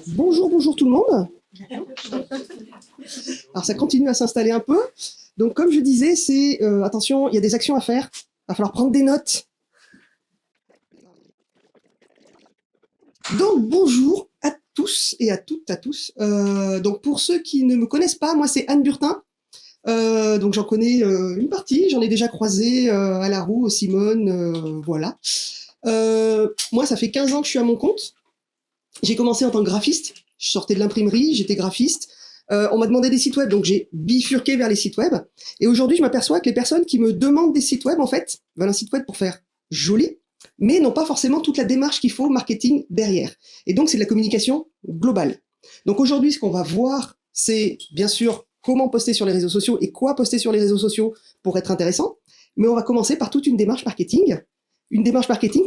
Bonjour tout le monde. Alors ça continue à s'installer un peu. Donc comme je disais, c'est attention, il y a des actions à faire. Il va falloir prendre des notes. Donc bonjour à tous et à toutes, à tous. Donc pour ceux qui ne me connaissent pas, moi c'est Anne Burtin. Donc j'en connais une partie, j'en ai déjà croisé à la roue, au Simone, voilà. Moi ça fait 15 ans que je suis à mon compte. J'ai commencé en tant que graphiste, je sortais de l'imprimerie, j'étais graphiste. On m'a demandé des sites web, donc j'ai bifurqué vers les sites web. Et aujourd'hui, je m'aperçois que les personnes qui me demandent des sites web, en fait, veulent un site web pour faire joli, mais n'ont pas forcément toute la démarche qu'il faut marketing derrière. Et donc, c'est de la communication globale. Donc aujourd'hui, ce qu'on va voir, c'est bien sûr comment poster sur les réseaux sociaux et quoi poster sur les réseaux sociaux pour être intéressant. Mais on va commencer par toute une démarche marketing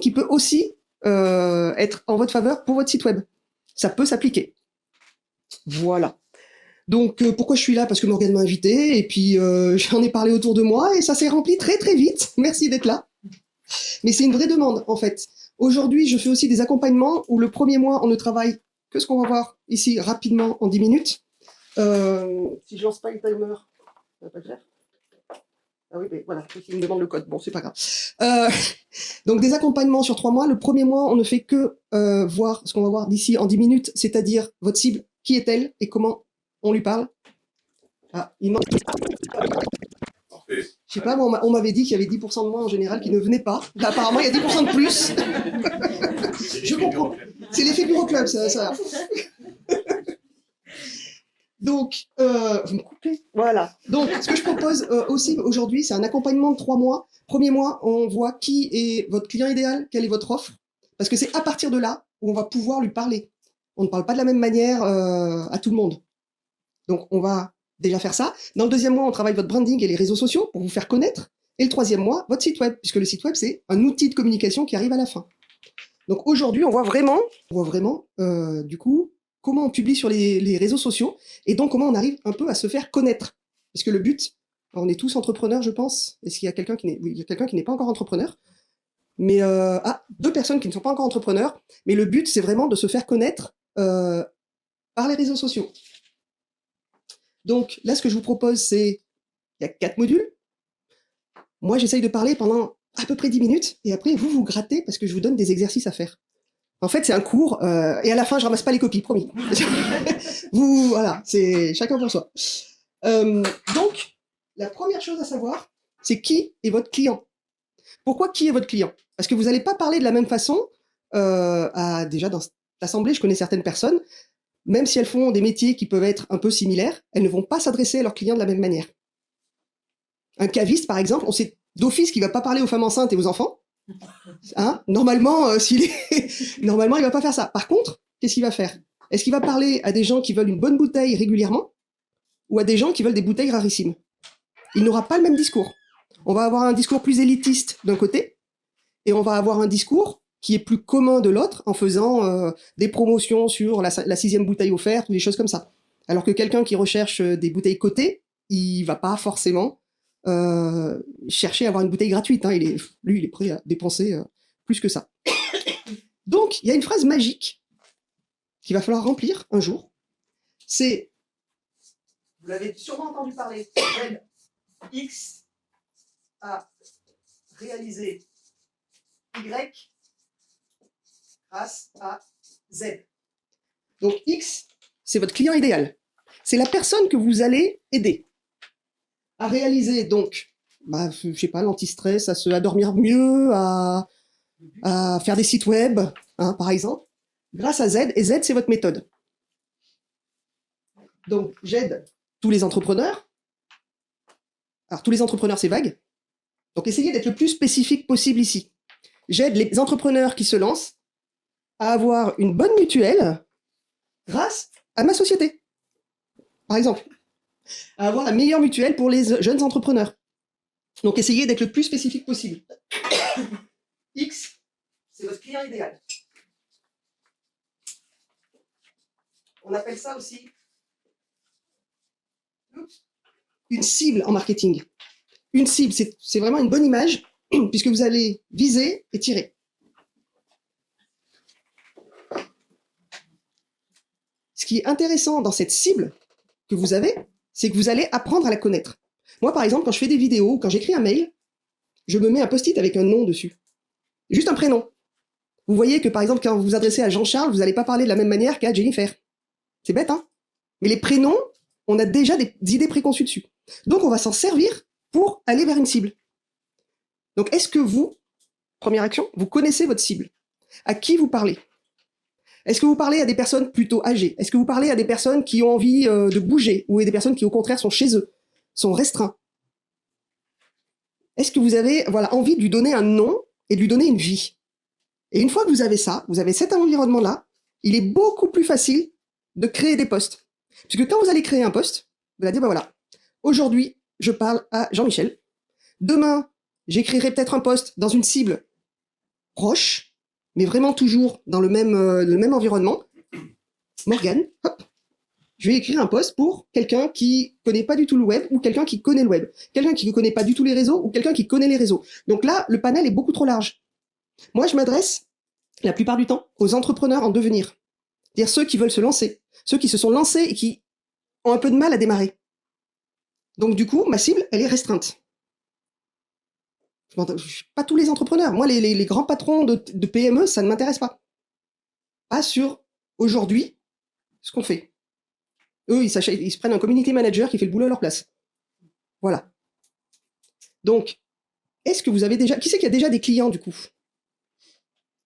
qui peut aussi être en votre faveur pour votre site web. Ça peut s'appliquer. Voilà. Donc pourquoi je suis là? Parce que Morgane m'a invité et puis j'en ai parlé autour de moi et ça s'est rempli très très vite. Merci d'être là. Mais c'est une vraie demande en fait. Aujourd'hui, je fais aussi des accompagnements où le premier mois, on ne travaille que ce qu'on va voir ici rapidement en 10 minutes. Si je lance pas le timer, ça va pas le faire. Ah oui, mais voilà, il me demande le code. Bon, c'est pas grave. Donc des accompagnements sur 3 mois. Le premier mois, on ne fait que voir ce qu'on va voir d'ici en 10 minutes, c'est-à-dire votre cible, qui est-elle et comment on lui parle. Ah, il manque. Je sais pas, moi, on m'avait dit qu'il y avait 10% de moins en général qui ne venaient pas. Là, apparemment, il y a 10% de plus. Je comprends. C'est l'effet bureau club, ça. Donc, vous me coupez. Voilà. Donc, ce que je propose aussi aujourd'hui, c'est un accompagnement de 3 mois. Premier mois, on voit qui est votre client idéal, quelle est votre offre. Parce que c'est à partir de là où on va pouvoir lui parler. On ne parle pas de la même manière à tout le monde. Donc, on va déjà faire ça. Dans le deuxième mois, on travaille votre branding et les réseaux sociaux pour vous faire connaître. Et le troisième mois, votre site web, puisque le site web, c'est un outil de communication qui arrive à la fin. Donc, aujourd'hui, on voit vraiment du coup, comment on publie sur les réseaux sociaux et donc comment on arrive un peu à se faire connaître. Parce que le but, on est tous entrepreneurs, je pense. Est-ce qu'il y a quelqu'un qui n'est, oui, il y a quelqu'un qui n'est pas encore entrepreneur? Mais, 2 personnes qui ne sont pas encore entrepreneurs. Mais le but, c'est vraiment de se faire connaître par les réseaux sociaux. Donc là, ce que je vous propose, c'est, il y a 4 modules. Moi, j'essaye de parler pendant à peu près 10 minutes, et après, vous grattez parce que je vous donne des exercices à faire. En fait, c'est un cours, et à la fin, je ramasse pas les copies, promis. Voilà, c'est chacun pour soi. Donc, la première chose à savoir, c'est qui est votre client. Pourquoi qui est votre client? Parce que vous n'allez pas parler de la même façon. Déjà, dans cette assemblée, je connais certaines personnes, même si elles font des métiers qui peuvent être un peu similaires, elles ne vont pas s'adresser à leurs clients de la même manière. Un caviste, par exemple, on sait d'office qu'il ne va pas parler aux femmes enceintes et aux enfants. Hein, normalement, normalement, il va pas faire ça. Par contre, qu'est-ce qu'il va faire? Est-ce qu'il va parler à des gens qui veulent une bonne bouteille régulièrement ou à des gens qui veulent des bouteilles rarissimes? Il n'aura pas le même discours. On va avoir un discours plus élitiste d'un côté et on va avoir un discours qui est plus commun de l'autre en faisant des promotions sur la 6e bouteille offerte ou des choses comme ça. Alors que quelqu'un qui recherche des bouteilles cotées, il va pas forcément chercher à avoir une bouteille gratuite. Hein. Lui, il est prêt à dépenser plus que ça. Donc, il y a une phrase magique qu'il va falloir remplir un jour. C'est, vous l'avez sûrement entendu parler, X a réalisé Y grâce à Z. Donc X, c'est votre client idéal. C'est la personne que vous allez aider à réaliser, donc, je sais pas, l'anti-stress, à dormir mieux, à faire des sites web, hein, par exemple, grâce à Z. Et Z, c'est votre méthode. Donc, j'aide tous les entrepreneurs. Alors, tous les entrepreneurs, c'est vague. Donc, essayez d'être le plus spécifique possible ici. J'aide les entrepreneurs qui se lancent à avoir une bonne mutuelle grâce à ma société. Par exemple, à avoir la meilleure mutuelle pour les jeunes entrepreneurs. Donc, essayez d'être le plus spécifique possible. X, c'est votre client idéal. On appelle ça aussi une cible en marketing. Une cible, c'est vraiment une bonne image puisque vous allez viser et tirer. qui est intéressant dans cette cible que vous avez, c'est que vous allez apprendre à la connaître. Moi, par exemple, quand je fais des vidéos, quand j'écris un mail, je me mets un post-it avec un nom dessus. Juste un prénom. Vous voyez que, par exemple, quand vous vous adressez à Jean-Charles, vous n'allez pas parler de la même manière qu'à Jennifer. C'est bête, hein? Mais les prénoms, on a déjà des idées préconçues dessus. Donc, on va s'en servir pour aller vers une cible. Donc, est-ce que vous, première action, vous connaissez votre cible? À qui vous parlez? Est-ce que vous parlez à des personnes plutôt âgées? Est-ce que vous parlez à des personnes qui ont envie de bouger? Ou à des personnes qui, au contraire, sont chez eux, sont restreints? Est-ce que vous avez envie de lui donner un nom et de lui donner une vie? Et une fois que vous avez ça, vous avez cet environnement-là, il est beaucoup plus facile de créer des posts. Parce que quand vous allez créer un post, vous allez dire, voilà, aujourd'hui, je parle à Jean-Michel. Demain, j'écrirai peut-être un post dans une cible proche, mais vraiment toujours dans le même environnement. Morgane, hop, je vais écrire un post pour quelqu'un qui connaît pas du tout le web ou quelqu'un qui connaît le web. Quelqu'un qui ne connaît pas du tout les réseaux ou quelqu'un qui connaît les réseaux. Donc là, le panel est beaucoup trop large. Moi, je m'adresse, la plupart du temps, aux entrepreneurs en devenir. C'est-à-dire ceux qui veulent se lancer, ceux qui se sont lancés et qui ont un peu de mal à démarrer. Donc du coup, ma cible, elle est restreinte. Pas tous les entrepreneurs. Moi, les grands patrons de PME, ça ne m'intéresse pas. Pas sur, aujourd'hui, ce qu'on fait. Eux, ils se prennent un community manager qui fait le boulot à leur place. Voilà. Donc, est-ce que vous avez déjà... Qui c'est qui a déjà des clients, du coup?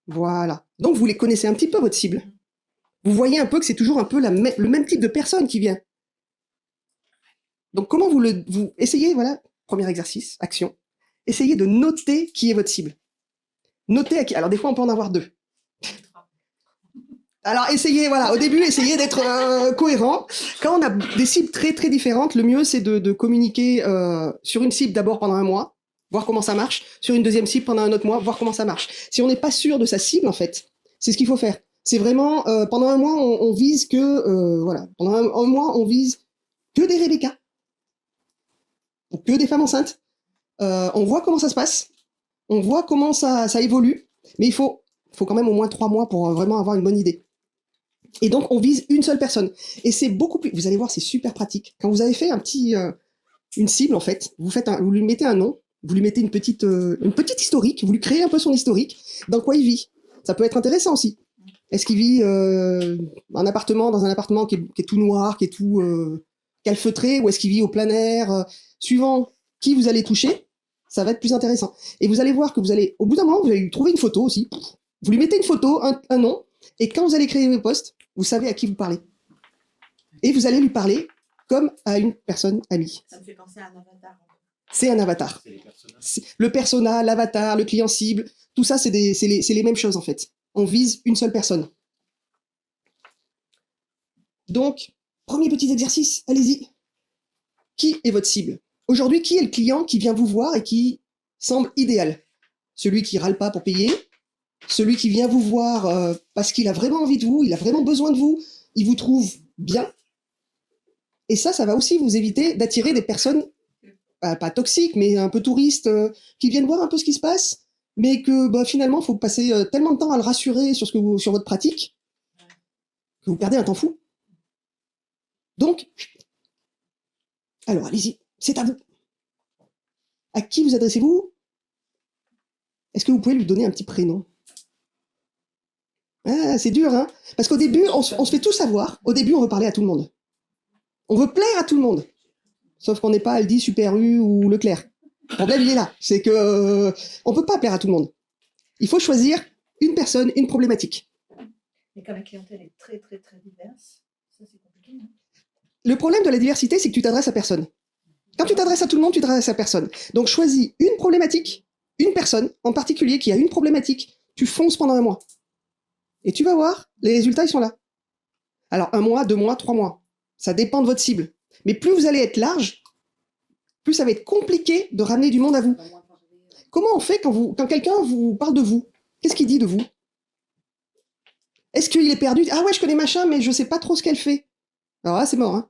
Voilà. Donc, vous les connaissez un petit peu, votre cible. Vous voyez un peu que c'est toujours un peu le même type de personne qui vient. Donc, comment vous essayez, voilà, premier exercice, action. Essayez de noter qui est votre cible. Notez à qui. Alors, des fois, on peut en avoir deux. Alors, essayez, voilà, au début, essayez d'être cohérent. Quand on a des cibles très, très différentes, le mieux, c'est de communiquer sur une cible d'abord pendant un mois, voir comment ça marche, sur une deuxième cible pendant un autre mois, voir comment ça marche. Si on n'est pas sûr de sa cible, en fait, c'est ce qu'il faut faire. C'est vraiment, pendant un mois, on vise que, voilà, pendant un mois, on vise que des Rebecca, ou que des femmes enceintes. On voit comment ça se passe, on voit comment ça évolue, mais il faut quand même au moins 3 mois pour vraiment avoir une bonne idée. Et donc, on vise une seule personne. Et c'est beaucoup plus... Vous allez voir, c'est super pratique. Quand vous avez fait une cible, en fait, vous lui mettez un nom, vous lui mettez une petite historique, vous lui créez un peu son historique, dans quoi il vit. Ça peut être intéressant aussi. Est-ce qu'il vit dans un appartement qui est tout noir, qui est tout calfeutré, ou est-ce qu'il vit au plein air suivant qui vous allez toucher, ça va être plus intéressant. Et vous allez voir que au bout d'un moment, vous allez lui trouver une photo aussi. Vous lui mettez une photo, un nom, et quand vous allez créer vos posts, vous savez à qui vous parlez. Et vous allez lui parler comme à une personne amie. Ça me fait penser à un avatar. C'est un avatar. Le persona, l'avatar, le client cible, tout ça, c'est les mêmes choses en fait. On vise une seule personne. Donc, premier petit exercice, allez-y. Qui est votre cible? Aujourd'hui, qui est le client qui vient vous voir et qui semble idéal? Celui qui râle pas pour payer? Celui qui vient vous voir parce qu'il a vraiment envie de vous, il a vraiment besoin de vous, il vous trouve bien. Et ça va aussi vous éviter d'attirer des personnes, pas toxiques, mais un peu touristes, qui viennent voir un peu ce qui se passe, mais que finalement, il faut passer tellement de temps à le rassurer sur votre pratique, que vous perdez un temps fou. Donc, alors allez-y, c'est à vous. À qui vous adressez-vous? Est-ce que vous pouvez lui donner un petit prénom? Ah, c'est dur, hein? Parce qu'au début, on se fait tout savoir. Au début, on veut parler à tout le monde. On veut plaire à tout le monde. Sauf qu'on n'est pas Aldi, Super U ou Leclerc. Le problème, il est là. C'est que on peut pas plaire à tout le monde. Il faut choisir une personne, une problématique. Mais comme la clientèle est très, très, très diverse, ça, c'est compliqué, hein? Le problème de la diversité, c'est que tu t'adresses à personne. Quand tu t'adresses à tout le monde, tu t'adresses à personne. Donc, choisis une problématique, une personne en particulier qui a une problématique. Tu fonces pendant un mois. Et tu vas voir, les résultats, ils sont là. Alors, 1 mois, 2 mois, 3 mois. Ça dépend de votre cible. Mais plus vous allez être large, plus ça va être compliqué de ramener du monde à vous. Comment on fait quand quelqu'un vous parle de vous? Qu'est-ce qu'il dit de vous? Est-ce qu'il est perdu? Ah ouais, je connais machin, mais je sais pas trop ce qu'elle fait. Alors là, c'est mort, hein.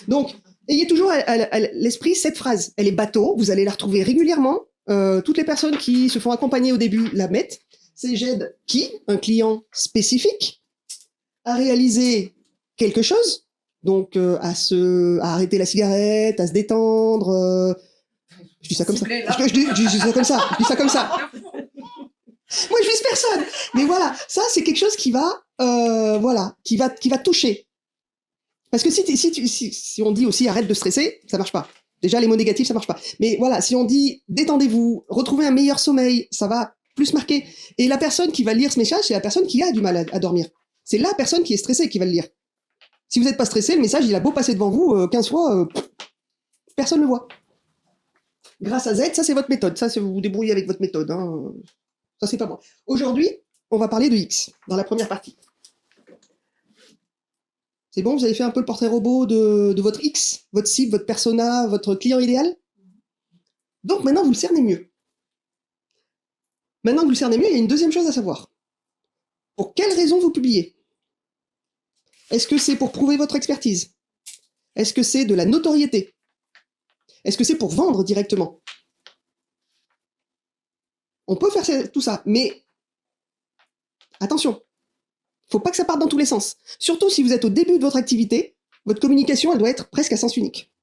Donc, ayez toujours à l'esprit cette phrase. Elle est bateau, vous allez la retrouver régulièrement. Toutes les personnes qui se font accompagner au début la mettent. C'est j'aide qui? Un client spécifique. à réaliser quelque chose, donc à arrêter la cigarette, à se détendre. Je dis ça comme ça. Ciblé, là. Je dis ça comme ça. Je dis ça comme ça. Moi, je vise personne. Mais voilà, ça, c'est quelque chose qui va, voilà, qui va toucher. Parce que si on dit aussi arrête de stresser, ça marche pas. Déjà, les mots négatifs, ça marche pas. Mais voilà, si on dit détendez-vous, retrouvez un meilleur sommeil, ça va plus marquer. Et la personne qui va lire ce message, c'est la personne qui a du mal à dormir. C'est la personne qui est stressée qui va le lire. Si vous n'êtes pas stressé, le message, il a beau passer devant vous 15 fois, personne ne le voit. Grâce à Z, ça c'est votre méthode. Ça, c'est vous vous débrouillez avec votre méthode. Hein. Ça, c'est pas moi. Aujourd'hui, on va parler de X, dans la première partie. C'est bon, vous avez fait un peu le portrait robot de votre X, votre cible, votre persona, votre client idéal. Donc maintenant, vous le cernez mieux. Maintenant que vous le cernez mieux, il y a une deuxième chose à savoir. Pour quelles raisons vous publiez? Est-ce que c'est pour prouver votre expertise? Est-ce que c'est de la notoriété? Est-ce que c'est pour vendre directement? On peut faire tout ça, mais attention, faut pas que ça parte dans tous les sens. Surtout si vous êtes au début de votre activité, votre communication, elle doit être presque à sens unique.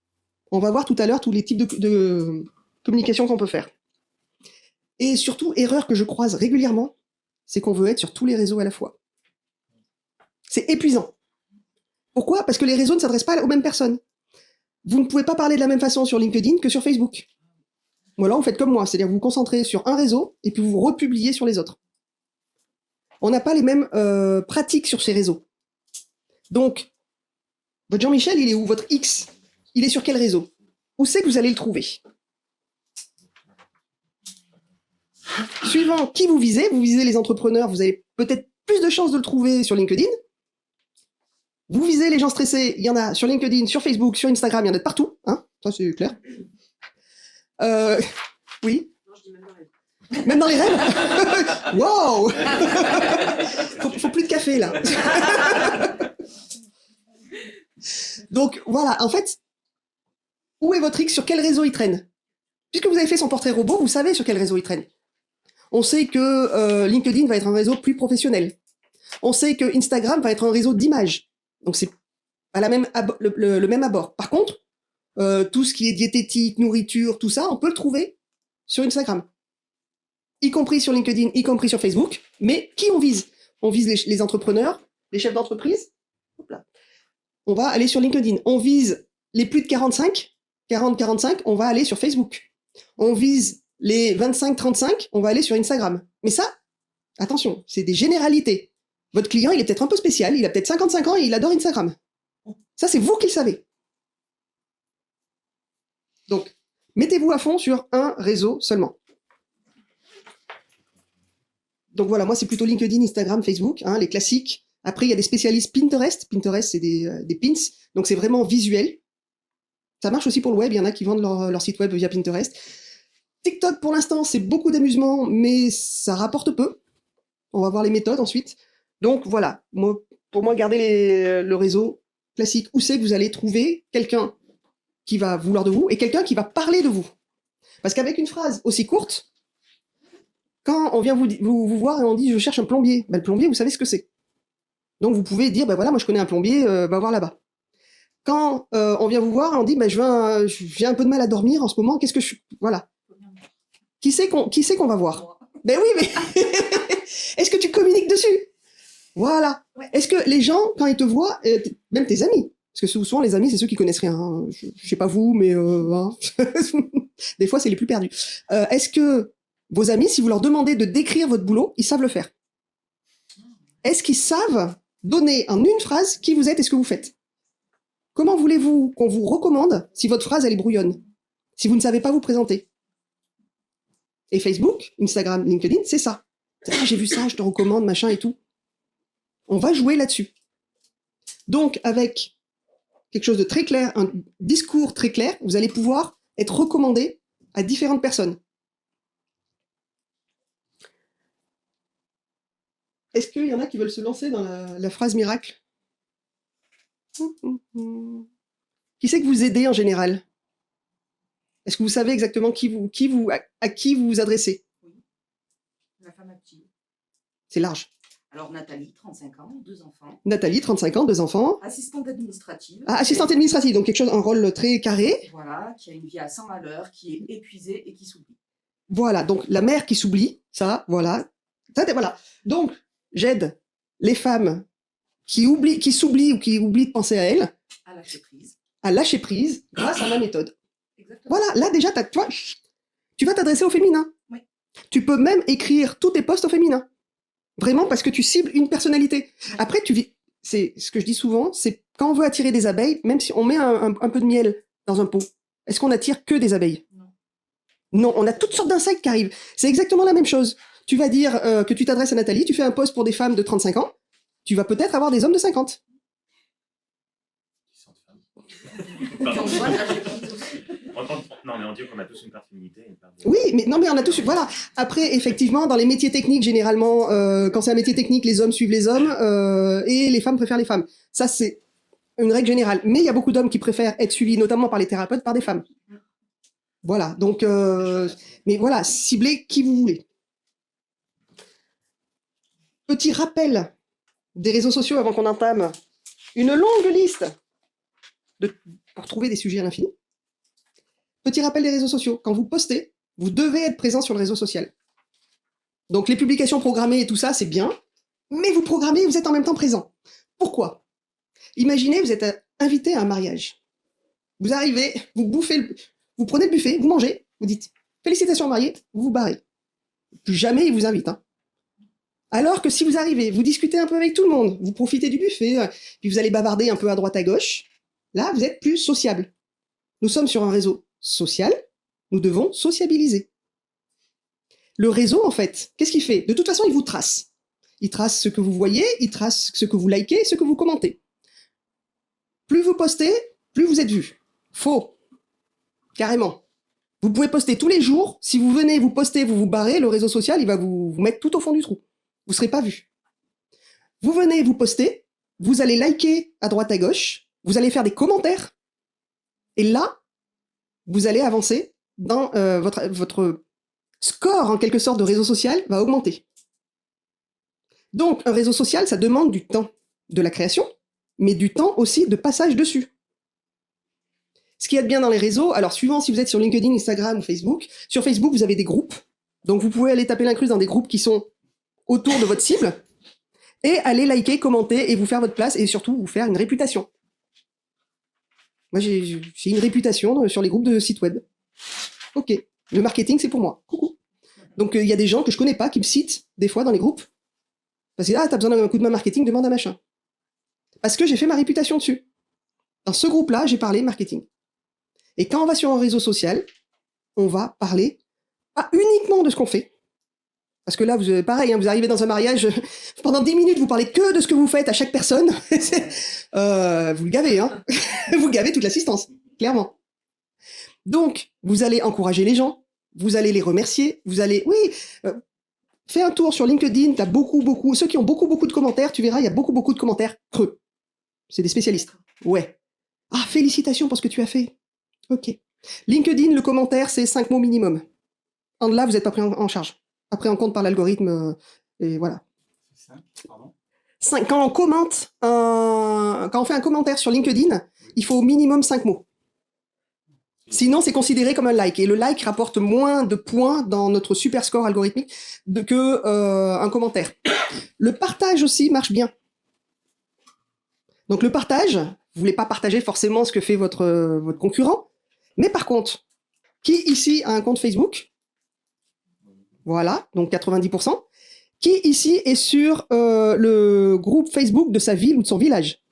On va voir tout à l'heure tous les types de communication qu'on peut faire. Et surtout, erreur que je croise régulièrement, c'est qu'on veut être sur tous les réseaux à la fois. C'est épuisant. Pourquoi? Parce que les réseaux ne s'adressent pas aux mêmes personnes. Vous ne pouvez pas parler de la même façon sur LinkedIn que sur Facebook. Ou alors vous faites comme moi, c'est-à-dire vous vous concentrez sur un réseau et puis vous vous republiez sur les autres. On n'a pas les mêmes pratiques sur ces réseaux. Donc, votre Jean-Michel, il est où? Votre X, il est sur quel réseau? Où c'est que vous allez le trouver? Suivant qui vous visez les entrepreneurs, vous avez peut-être plus de chances de le trouver sur LinkedIn. Vous visez les gens stressés, il y en a sur LinkedIn, sur Facebook, sur Instagram, il y en a de partout. Hein, ça, c'est clair. Oui. Non, je dis même dans les rêves. Même dans les rêves. Wow. Faut plus de café, là. Donc, voilà, en fait, où est votre X? Sur quel réseau il traîne? Puisque vous avez fait son portrait robot, vous savez sur quel réseau il traîne. On sait que LinkedIn va être un réseau plus professionnel. On sait que Instagram va être un réseau d'images. Donc, c'est à la même le même abord. Par contre, tout ce qui est diététique, nourriture, tout ça, on peut le trouver sur Instagram. Y compris sur LinkedIn, y compris sur Facebook. Mais qui on vise? On vise les entrepreneurs, les chefs d'entreprise. Hop là. On va aller sur LinkedIn. On vise les plus de 45, 40-45, on va aller sur Facebook. On vise les 25-35, on va aller sur Instagram. Mais ça, attention, c'est des généralités. Votre client, il est peut-être un peu spécial, il a peut-être 55 ans et il adore Instagram. Ça, c'est vous qui le savez. Donc, mettez-vous à fond sur un réseau seulement. Donc voilà, moi, c'est plutôt LinkedIn, Instagram, Facebook, hein, les classiques. Après, il y a des spécialistes Pinterest. Pinterest, c'est des pins. Donc, c'est vraiment visuel. Ça marche aussi pour le web. Il y en a qui vendent leur site web via Pinterest. TikTok, pour l'instant, c'est beaucoup d'amusement, mais ça rapporte peu. On va voir les méthodes ensuite. Donc, voilà. Pour moi, gardez le réseau classique. Où c'est que vous allez trouver quelqu'un qui va vouloir de vous et quelqu'un qui va parler de vous. Parce qu'avec une phrase aussi courte, quand on vient vous voir et on dit « je cherche un plombier », ben, le plombier, vous savez ce que c'est. Donc, vous pouvez dire « ben voilà, moi je connais un plombier, va voir là-bas ». Quand on vient vous voir et on dit « ben j'ai un peu de mal à dormir en ce moment, qu'est-ce que je... » Voilà. Qui c'est qu'on va voir? Ben oui, mais est-ce que tu communiques dessus? Voilà. Ouais. Est-ce que les gens, quand ils te voient, même tes amis, parce que souvent les amis, c'est ceux qui connaissent rien. Hein. Je sais pas vous, mais hein. Des fois, c'est les plus perdus. Est-ce que vos amis, si vous leur demandez de décrire votre boulot, ils savent le faire? Est-ce qu'ils savent donner en une phrase qui vous êtes et ce que vous faites? Comment voulez-vous qu'on vous recommande si votre phrase, elle est brouillonne? Si vous ne savez pas vous présenter? Et Facebook, Instagram, LinkedIn, c'est ça. Ah, j'ai vu ça, je te recommande, machin et tout. On va jouer là-dessus. Donc, avec quelque chose de très clair, un discours très clair, vous allez pouvoir être recommandé à différentes personnes. Est-ce qu'il y en a qui veulent se lancer dans la phrase miracle? Qui c'est que vous aidez en général? Est-ce que vous savez exactement à qui vous vous adressez? Oui. La femme active. C'est large. Alors, Nathalie, 35 ans, 2 enfants. Nathalie, 35 ans, 2 enfants. Assistante administrative. Ah, assistante administrative, donc quelque chose, un rôle très carré. Voilà, qui a une vie à 100 malheurs, qui est épuisée et qui s'oublie. Voilà, donc la mère qui s'oublie, ça, voilà. Voilà. Donc, j'aide les femmes qui s'oublient ou qui oublient de penser à elles. À lâcher prise grâce à ma méthode. Exactement. Voilà, là déjà, tu vas t'adresser au féminin. Oui. Tu peux même écrire tous tes posts au féminin. Vraiment, parce que tu cibles une personnalité. Oui. Après, c'est ce que je dis souvent, c'est quand on veut attirer des abeilles, même si on met un peu de miel dans un pot, est-ce qu'on attire que des abeilles? Non, on a toutes sortes d'insectes qui arrivent. C'est exactement la même chose. Tu vas dire que tu t'adresses à Nathalie, tu fais un post pour des femmes de 35 ans, tu vas peut-être avoir des hommes de 50. Non, mais on dit qu'on a tous une part féminité. Oui, mais on a tous. Voilà. Après, effectivement, dans les métiers techniques, généralement, quand c'est un métier technique, les hommes suivent les hommes et les femmes préfèrent les femmes. Ça, c'est une règle générale. Mais il y a beaucoup d'hommes qui préfèrent être suivis, notamment par les thérapeutes, par des femmes. Voilà. Donc, mais voilà, ciblez qui vous voulez. Petit rappel des réseaux sociaux avant qu'on entame une longue liste pour trouver des sujets à l'infini. Petit rappel des réseaux sociaux. Quand vous postez, vous devez être présent sur le réseau social. Donc les publications programmées et tout ça, c'est bien, mais vous programmez, vous êtes en même temps présent. Pourquoi? Imaginez, vous êtes invité à un mariage. Vous arrivez, vous prenez le buffet, vous mangez, vous dites « Félicitations mariés », vous vous barrez. Plus jamais ils vous invitent. Hein. Alors que si vous arrivez, vous discutez un peu avec tout le monde, vous profitez du buffet, puis vous allez bavarder un peu à droite à gauche, là, vous êtes plus sociable. Nous sommes sur un réseau social, nous devons sociabiliser. Le réseau, en fait, qu'est-ce qu'il fait? De toute façon, il vous trace. Il trace ce que vous voyez, il trace ce que vous likez, ce que vous commentez. Plus vous postez, plus vous êtes vu. Faux. Carrément. Vous pouvez poster tous les jours. Si vous venez, vous postez, vous vous barrez, le réseau social, il va vous mettre tout au fond du trou. Vous ne serez pas vu. Vous venez, vous postez, vous allez liker à droite à gauche, vous allez faire des commentaires, et là, vous allez avancer dans votre score, en quelque sorte, de réseau social va augmenter. Donc, un réseau social, ça demande du temps de la création, mais du temps aussi de passage dessus. Ce qu'il y a de bien dans les réseaux, alors suivant si vous êtes sur LinkedIn, Instagram ou Facebook, sur Facebook, vous avez des groupes. Donc, vous pouvez aller taper l'incluse dans des groupes qui sont autour de votre cible et aller liker, commenter et vous faire votre place et surtout vous faire une réputation. Moi, j'ai une réputation sur les groupes de sites web. Ok, le marketing, c'est pour moi. Coucou. Donc, il y a des gens que je connais pas qui me citent des fois dans les groupes. Parce que, t'as besoin d'un coup de main marketing, demande à machin. Parce que j'ai fait ma réputation dessus. Dans ce groupe-là, j'ai parlé marketing. Et quand on va sur un réseau social, on va parler pas uniquement de ce qu'on fait. Parce que là, pareil, hein, vous arrivez dans un mariage, pendant 10 minutes, vous parlez que de ce que vous faites à chaque personne. Vous le gavez, hein. Vous gavez toute l'assistance, clairement. Donc, vous allez encourager les gens, vous allez les remercier, vous allez... Oui, fais un tour sur LinkedIn, t'as beaucoup... Ceux qui ont beaucoup de commentaires, tu verras, il y a beaucoup de commentaires creux. C'est des spécialistes. Ouais. Ah, félicitations pour ce que tu as fait. Ok. LinkedIn, le commentaire, c'est 5 mots minimum. En delà, vous n'êtes pas pris en charge. Après, en compte par l'algorithme, et voilà. C'est ça, pardon. Quand on fait un commentaire sur LinkedIn, il faut au minimum 5 mots. Sinon, c'est considéré comme un like. Et le like rapporte moins de points dans notre super score algorithmique que un commentaire. Le partage aussi marche bien. Donc le partage, vous voulez pas partager forcément ce que fait votre concurrent, mais par contre, qui ici a un compte Facebook? Voilà, donc 90%. Qui ici est sur le groupe Facebook de sa ville ou de son village?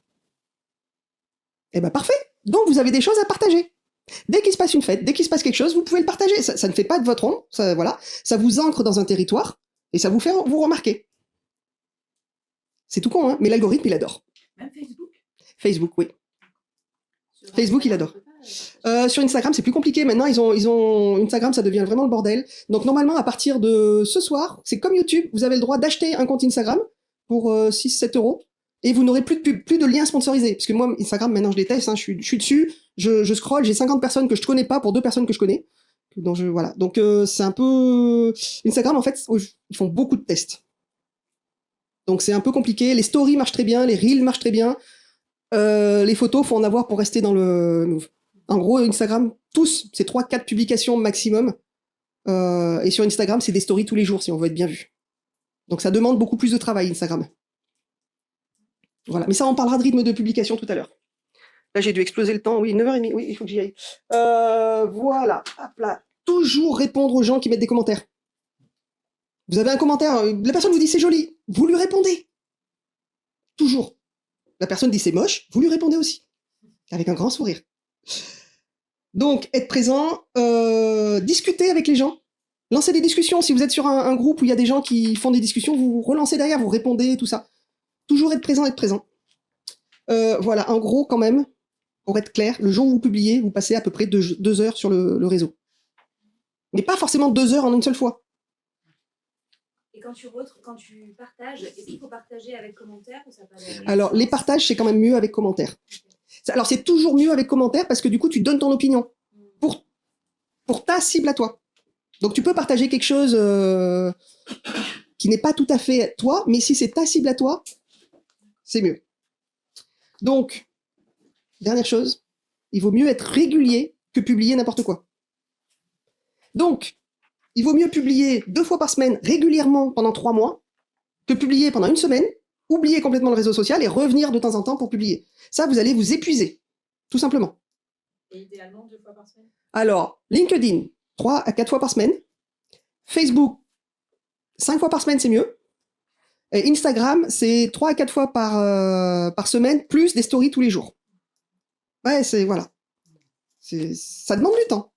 Eh ben parfait. Donc vous avez des choses à partager. Dès qu'il se passe une fête, dès qu'il se passe quelque chose, vous pouvez le partager. Ça ne fait pas de votre ombre, voilà. Ça vous ancre dans un territoire et ça vous fait vous remarquer. C'est tout con, hein, mais l'algorithme, il adore. Même Facebook? Facebook, oui. Facebook, il adore. Sur Instagram, c'est plus compliqué. Maintenant, ils ont Instagram, ça devient vraiment le bordel. Donc, normalement, à partir de ce soir, c'est comme YouTube, vous avez le droit d'acheter un compte Instagram pour 6-7 euros et vous n'aurez plus de liens sponsorisés. Parce que moi, Instagram, maintenant, je déteste. Hein, je suis dessus, je scrolle, j'ai 50 personnes que je connais pas pour 2 personnes que je connais. Donc, voilà. Donc, c'est un peu... Instagram, en fait, ils font beaucoup de tests. Donc c'est un peu compliqué. Les stories marchent très bien, les reels marchent très bien. Les photos, faut en avoir pour rester dans le... En gros, Instagram, tous, c'est 3-4 publications maximum. Et sur Instagram, c'est des stories tous les jours si on veut être bien vu. Donc ça demande beaucoup plus de travail, Instagram. Voilà. Mais ça, on parlera de rythme de publication tout à l'heure. Là, j'ai dû exploser le temps. Oui, 9h30. Oui, il faut que j'y aille. Voilà. Hop là. Toujours répondre aux gens qui mettent des commentaires. Vous avez un commentaire, la personne vous dit c'est joli, vous lui répondez. Toujours. La personne dit c'est moche, vous lui répondez aussi. Avec un grand sourire. Donc, être présent, discuter avec les gens. Lancez des discussions. Si vous êtes sur un groupe où il y a des gens qui font des discussions, vous relancez derrière, vous répondez, tout ça. Toujours être présent, être présent. Voilà, en gros, quand même, pour être clair, le jour où vous publiez, vous passez à peu près 2 heures sur le réseau. Mais pas forcément 2 heures en une seule fois. Et quand tu partages, est-ce qu'il faut partager avec commentaire ou ça peut aller avec Alors, les partages, c'est quand même mieux avec commentaire. Alors, c'est toujours mieux avec commentaire parce que du coup, tu donnes ton opinion pour ta cible à toi. Donc, tu peux partager quelque chose qui n'est pas tout à fait toi, mais si c'est ta cible à toi, c'est mieux. Donc, dernière chose, il vaut mieux être régulier que publier n'importe quoi. Donc, il vaut mieux publier 2 fois par semaine régulièrement pendant 3 mois que publier pendant 1 semaine, oublier complètement le réseau social et revenir de temps en temps pour publier. Ça, vous allez vous épuiser, tout simplement. Et idéalement 2 fois par semaine. Alors, LinkedIn, 3 à 4 fois par semaine. Facebook, 5 fois par semaine, c'est mieux. Et Instagram, c'est 3 à 4 fois par semaine, plus des stories tous les jours. Ouais, voilà. Ça demande du temps.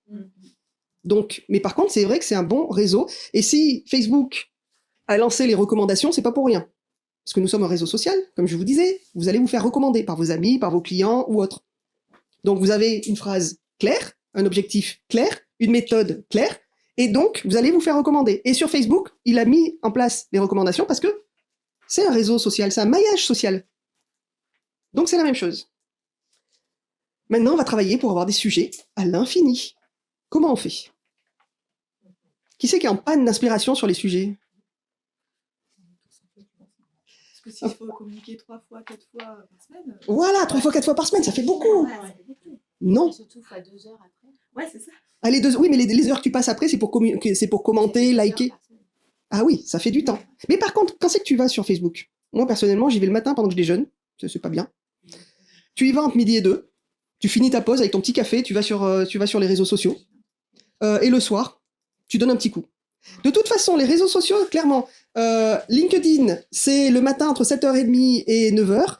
Donc, mais par contre, c'est vrai que c'est un bon réseau. Et si Facebook a lancé les recommandations, c'est pas pour rien. Parce que nous sommes un réseau social, comme je vous disais, vous allez vous faire recommander par vos amis, par vos clients ou autres. Donc, vous avez une phrase claire, un objectif clair, une méthode claire, et donc, vous allez vous faire recommander. Et sur Facebook, il a mis en place les recommandations parce que c'est un réseau social, c'est un maillage social. Donc, c'est la même chose. Maintenant, on va travailler pour avoir des sujets à l'infini. Comment on fait? Qui c'est qui est en panne d'inspiration sur les sujets? Parce que s'il faut communiquer 3 fois, 4 fois par semaine. Voilà, 3 fois, 4 fois par semaine, ça fait beaucoup. Ouais, ça fait beaucoup. Non. Surtout fois 2 heures après. Ouais, c'est ça. Allez, oui, mais les heures que tu passes après, c'est pour commenter, liker. Ah oui, ça fait du temps. Mais par contre, quand c'est que tu vas sur Facebook? Moi, personnellement, j'y vais le matin pendant que je déjeune. C'est pas bien. Tu y vas entre midi et 2. Tu finis ta pause avec ton petit café, tu vas sur les réseaux sociaux. Et le soir, tu donnes un petit coup. De toute façon, les réseaux sociaux, clairement, LinkedIn, c'est le matin entre 7h30 et 9h.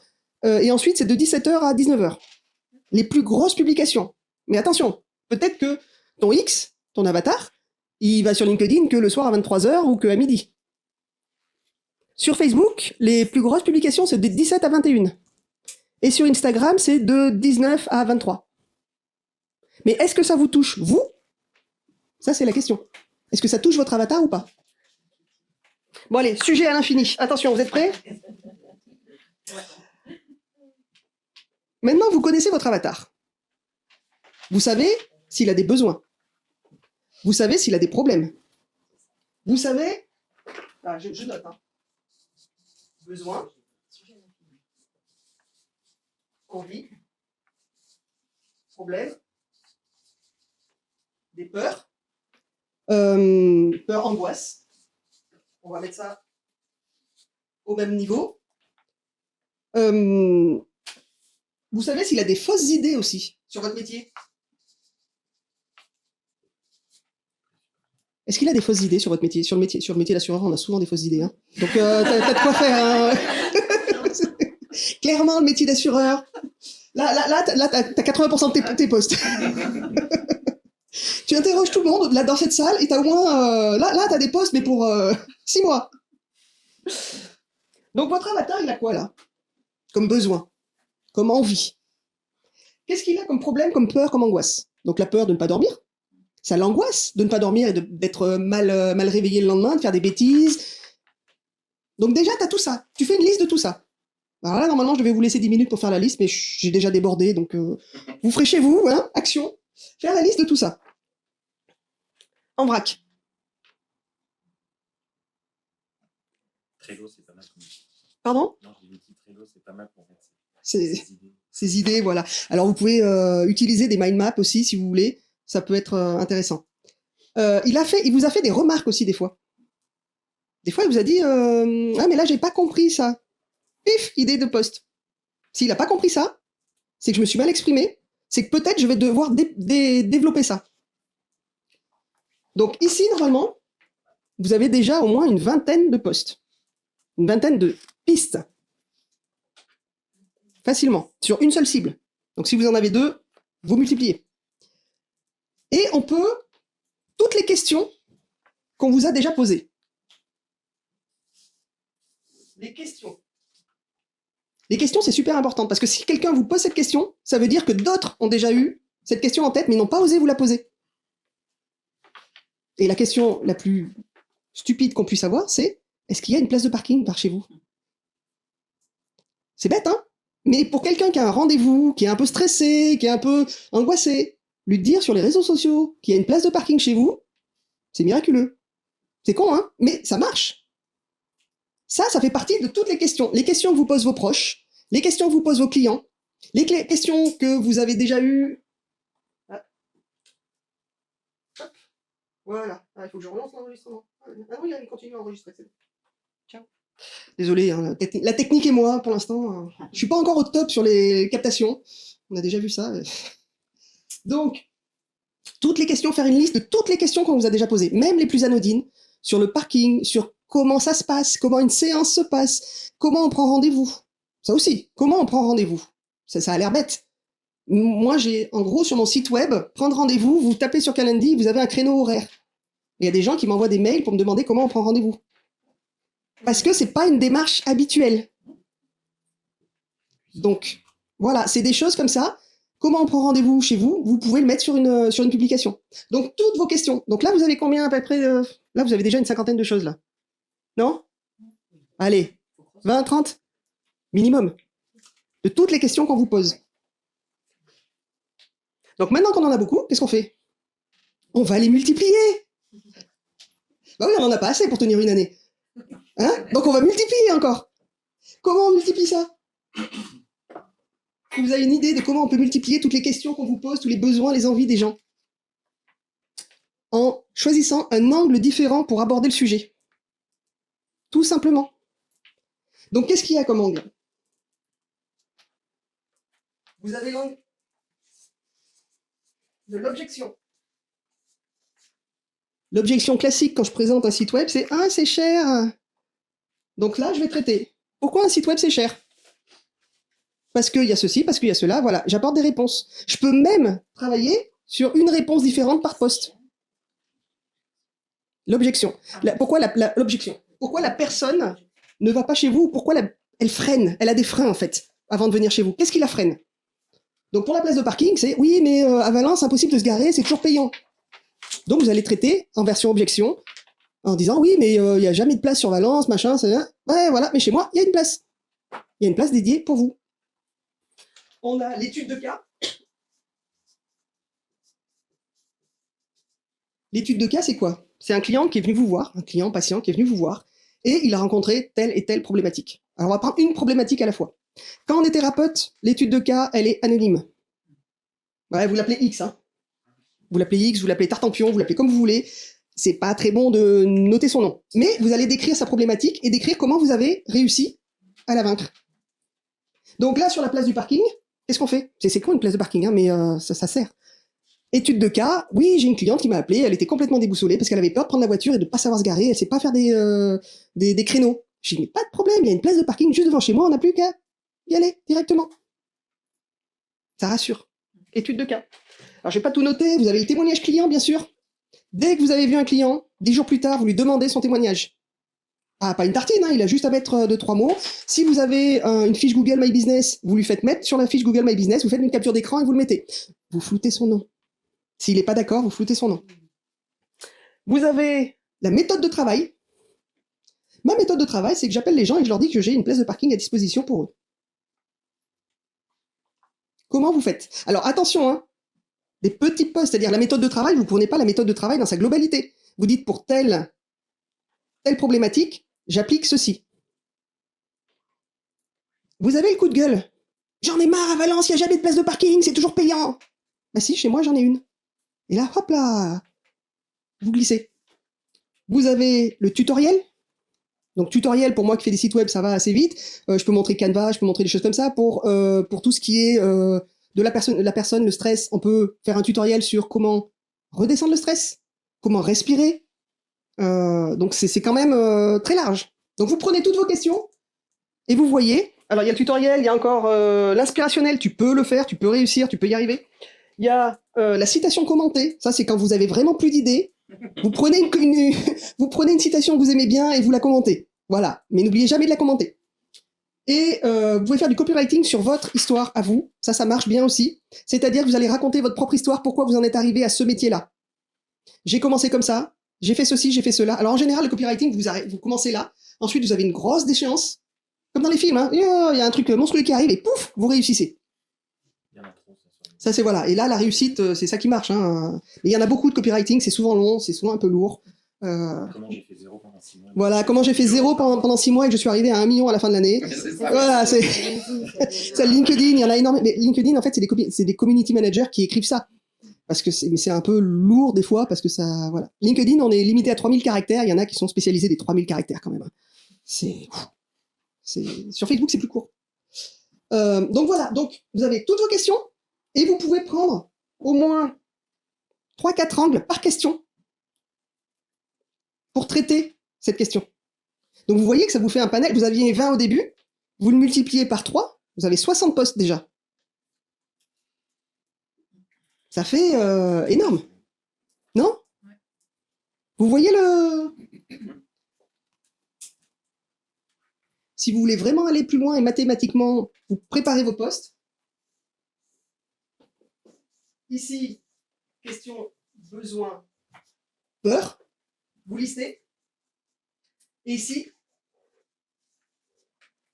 Et ensuite, c'est de 17h à 19h. Les plus grosses publications. Mais attention, peut-être que ton X, ton avatar, il va sur LinkedIn que le soir à 23h ou qu'à midi. Sur Facebook, les plus grosses publications, c'est de 17 à 21. Et sur Instagram, c'est de 19 à 23. Mais est-ce que ça vous touche, vous? Ça, c'est la question. Est-ce que ça touche votre avatar ou pas? Bon, allez, sujet à l'infini. Attention, vous êtes prêts? Maintenant, vous connaissez votre avatar. Vous savez s'il a des besoins. Vous savez s'il a des problèmes. Vous savez... Ah, je note. Hein. Besoin. Envie. Problème. Des peurs. Peur, angoisse. On va mettre ça au même niveau. Vous savez s'il a des fausses idées aussi sur votre métier? Est-ce qu'il a des fausses idées sur votre métier? Sur le métier d'assureur, on a souvent des fausses idées. Hein. Donc, t'as de quoi faire. Hein. Clairement, le métier d'assureur. Là, t'as 80% de tes postes. Tu interroges tout le monde là dans cette salle et t'as au moins... là, t'as des postes, mais pour 6 mois. Donc, votre avatar, il a quoi, là? Comme besoin, comme envie. Qu'est-ce qu'il a comme problème, comme peur, comme angoisse? Donc, la peur de ne pas dormir. Ça l'angoisse de ne pas dormir et d'être mal réveillé le lendemain, de faire des bêtises. Donc, déjà, t'as tout ça. Tu fais une liste de tout ça. Alors là, normalement, je vais vous laisser 10 minutes pour faire la liste, mais j'ai déjà débordé, donc vous ferez chez vous, hein, action. Faire la liste de tout ça. En vrac. Trello, c'est pas mal comme outil. Pardon? Non, je dis l'outil Trello, c'est pas mal pour mettre C'est ces idées. ces idées, voilà. Alors vous pouvez utiliser des mind maps aussi si vous voulez, ça peut être intéressant. Il vous a fait des remarques aussi des fois. Des fois, il vous a dit ah mais là j'ai pas compris ça. Pif, idée de poste. S'il a pas compris ça, c'est que je me suis mal exprimé, c'est que peut-être je vais devoir développer ça. Donc ici normalement, vous avez déjà au moins une vingtaine de postes, une vingtaine de pistes. Facilement, sur une seule cible. Donc si vous en avez 2, vous multipliez. Et on peut, toutes les questions qu'on vous a déjà posées. Les questions. Les questions, c'est super important, parce que si quelqu'un vous pose cette question, ça veut dire que d'autres ont déjà eu cette question en tête, mais n'ont pas osé vous la poser. Et la question la plus stupide qu'on puisse avoir, c'est est-ce qu'il y a une place de parking par chez vous? C'est bête, hein? Mais pour quelqu'un qui a un rendez-vous, qui est un peu stressé, qui est un peu angoissé, lui dire sur les réseaux sociaux qu'il y a une place de parking chez vous, c'est miraculeux. C'est con, hein? Mais ça marche. Ça fait partie de toutes les questions. Les questions que vous posent vos proches, les questions que vous posent vos clients, les questions que vous avez déjà eues. Ah. Hop. Voilà. Ah, il faut que je relance l'enregistrement. Ah oui, il continue à enregistrer. C'est bon. Ciao. Désolé, hein, la technique et moi, pour l'instant, je suis pas encore au top sur les captations. On a déjà vu ça. Donc, toutes les questions, faire une liste de toutes les questions qu'on vous a déjà posées, même les plus anodines, sur le parking, sur comment ça se passe, comment une séance se passe, comment on prend rendez-vous. Ça aussi, comment on prend rendez-vous. Ça a l'air bête. Moi, j'ai, en gros, sur mon site web, prendre rendez-vous, vous tapez sur Calendly, vous avez un créneau horaire. Il y a des gens qui m'envoient des mails pour me demander comment on prend rendez-vous. Parce que c'est pas une démarche habituelle. Donc, voilà, c'est des choses comme ça. Comment on prend rendez-vous chez vous? Vous pouvez le mettre sur une publication. Donc, toutes vos questions. Donc là, vous avez combien à peu près Là, vous avez déjà une cinquantaine de choses, là. Non? Allez, 20, 30? Minimum. De toutes les questions qu'on vous pose. Donc maintenant qu'on en a beaucoup, qu'est-ce qu'on fait? On va les multiplier. Bah oui, on n'en a pas assez pour tenir une année. Hein? Donc on va multiplier encore. Comment on multiplie ça? Vous avez une idée de comment on peut multiplier toutes les questions qu'on vous pose, tous les besoins, les envies des gens? En choisissant un angle différent pour aborder le sujet. Tout simplement. Donc qu'est-ce qu'il y a comme angle? Vous avez l'angle de l'objection. L'objection classique quand je présente un site web, c'est « Ah, c'est cher !» Donc là, je vais traiter. Pourquoi un site web, c'est cher? Parce qu'il y a ceci, parce qu'il y a cela, voilà. J'apporte des réponses. Je peux même travailler sur une réponse différente par poste. L'objection. Pourquoi l'objection? Pourquoi la personne ne va pas chez vous? Pourquoi elle freine? Elle a des freins, en fait, avant de venir chez vous. Qu'est-ce qui la freine? Donc pour la place de parking, c'est « Oui, mais à Valence, impossible de se garer, c'est toujours payant. » Donc vous allez traiter en version objection, en disant « Oui, mais il n'y a jamais de place sur Valence, machin, ça. Ouais, voilà, mais chez moi, il y a une place. Il y a une place dédiée pour vous. » On a l'étude de cas. L'étude de cas, c'est quoi? C'est un client qui est venu vous voir, un client patient qui est venu vous voir, et il a rencontré telle et telle problématique. Alors on va prendre une problématique à la fois. Quand on est thérapeute, l'étude de cas, elle est anonyme. Ouais, vous l'appelez X, hein. Vous l'appelez X, vous l'appelez Tartampion, vous l'appelez comme vous voulez. C'est pas très bon de noter son nom. Mais vous allez décrire sa problématique et décrire comment vous avez réussi à la vaincre. Donc là, sur la place du parking, qu'est-ce qu'on fait? C'est quoi une place de parking, hein, mais ça sert. Étude de cas, oui, j'ai une cliente qui m'a appelé, elle était complètement déboussolée parce qu'elle avait peur de prendre la voiture et de pas savoir se garer, elle sait pas faire des créneaux. J'ai dit, mais pas de problème, il y a une place de parking juste devant chez moi, on n'a plus qu'à y aller directement. Ça rassure. Étude de cas. Alors, je vais pas tout noter, vous avez le témoignage client, bien sûr. Dès que vous avez vu un client, 10 jours plus tard, vous lui demandez son témoignage. Ah, pas une tartine, hein, il a juste à mettre 2-3 mots. Si vous avez une fiche Google My Business, vous lui faites mettre sur la fiche Google My Business, vous faites une capture d'écran et vous le mettez. Vous floutez son nom. S'il n'est pas d'accord, vous floutez son nom. Vous avez la méthode de travail. Ma méthode de travail, c'est que j'appelle les gens et que je leur dis que j'ai une place de parking à disposition pour eux. Comment vous faites? Alors attention, hein, des petits postes, c'est-à-dire la méthode de travail, vous ne prenez pas la méthode de travail dans sa globalité. Vous dites pour telle problématique, j'applique ceci. Vous avez le coup de gueule. J'en ai marre à Valence, il n'y a jamais de place de parking, c'est toujours payant. Bah si, chez moi j'en ai une. Et là, hop là, vous glissez. Vous avez le tutoriel. Donc tutoriel, pour moi qui fais des sites web, ça va assez vite. Je peux montrer Canva, je peux montrer des choses comme ça. Pour tout ce qui est de la personne, le stress, on peut faire un tutoriel sur comment redescendre le stress, comment respirer. Donc c'est quand même très large. Donc vous prenez toutes vos questions et vous voyez. Alors il y a le tutoriel, il y a encore l'inspirationnel, tu peux le faire, tu peux réussir, tu peux y arriver. Il y a la citation commentée, ça c'est quand vous avez vraiment plus d'idées. Vous prenez vous prenez une citation que vous aimez bien et vous la commentez. Voilà, mais n'oubliez jamais de la commenter. Et vous pouvez faire du copywriting sur votre histoire à vous, ça marche bien aussi. C'est-à-dire que vous allez raconter votre propre histoire, pourquoi vous en êtes arrivé à ce métier-là. J'ai commencé comme ça, j'ai fait ceci, j'ai fait cela. Alors en général, le copywriting, vous commencez là, ensuite vous avez une grosse déchéance. Comme dans les films, hein. Il y a un truc monstrueux qui arrive et pouf, vous réussissez. Il y en a trop, ça. Ça, c'est voilà. Et là, la réussite, c'est ça qui marche. Hein. Mais il y en a beaucoup de copywriting, c'est souvent long, c'est souvent un peu lourd. Comment j'ai fait 0 pendant 6 mois. Voilà, comment j'ai fait 0 pendant 6 mois et que je suis arrivé à 1 million à la fin de l'année. Voilà, c'est ça, LinkedIn, il y en a énormément. Mais LinkedIn, en fait, c'est des community managers qui écrivent ça. Parce que c'est un peu lourd des fois, parce que ça, voilà. LinkedIn, on est limité à 3000 caractères, il y en a qui sont spécialisés des 3000 caractères quand même. Sur Facebook, c'est plus court. Donc voilà, donc vous avez toutes vos questions et vous pouvez prendre au moins 3-4 angles par question pour traiter cette question. Donc vous voyez que ça vous fait un panel, vous aviez 20 au début, vous le multipliez par 3, vous avez 60 postes déjà. Ça fait énorme. Non? Vous voyez le... Si vous voulez vraiment aller plus loin et mathématiquement, vous préparez vos postes. Ici, question, besoin, peur. Vous listez. Et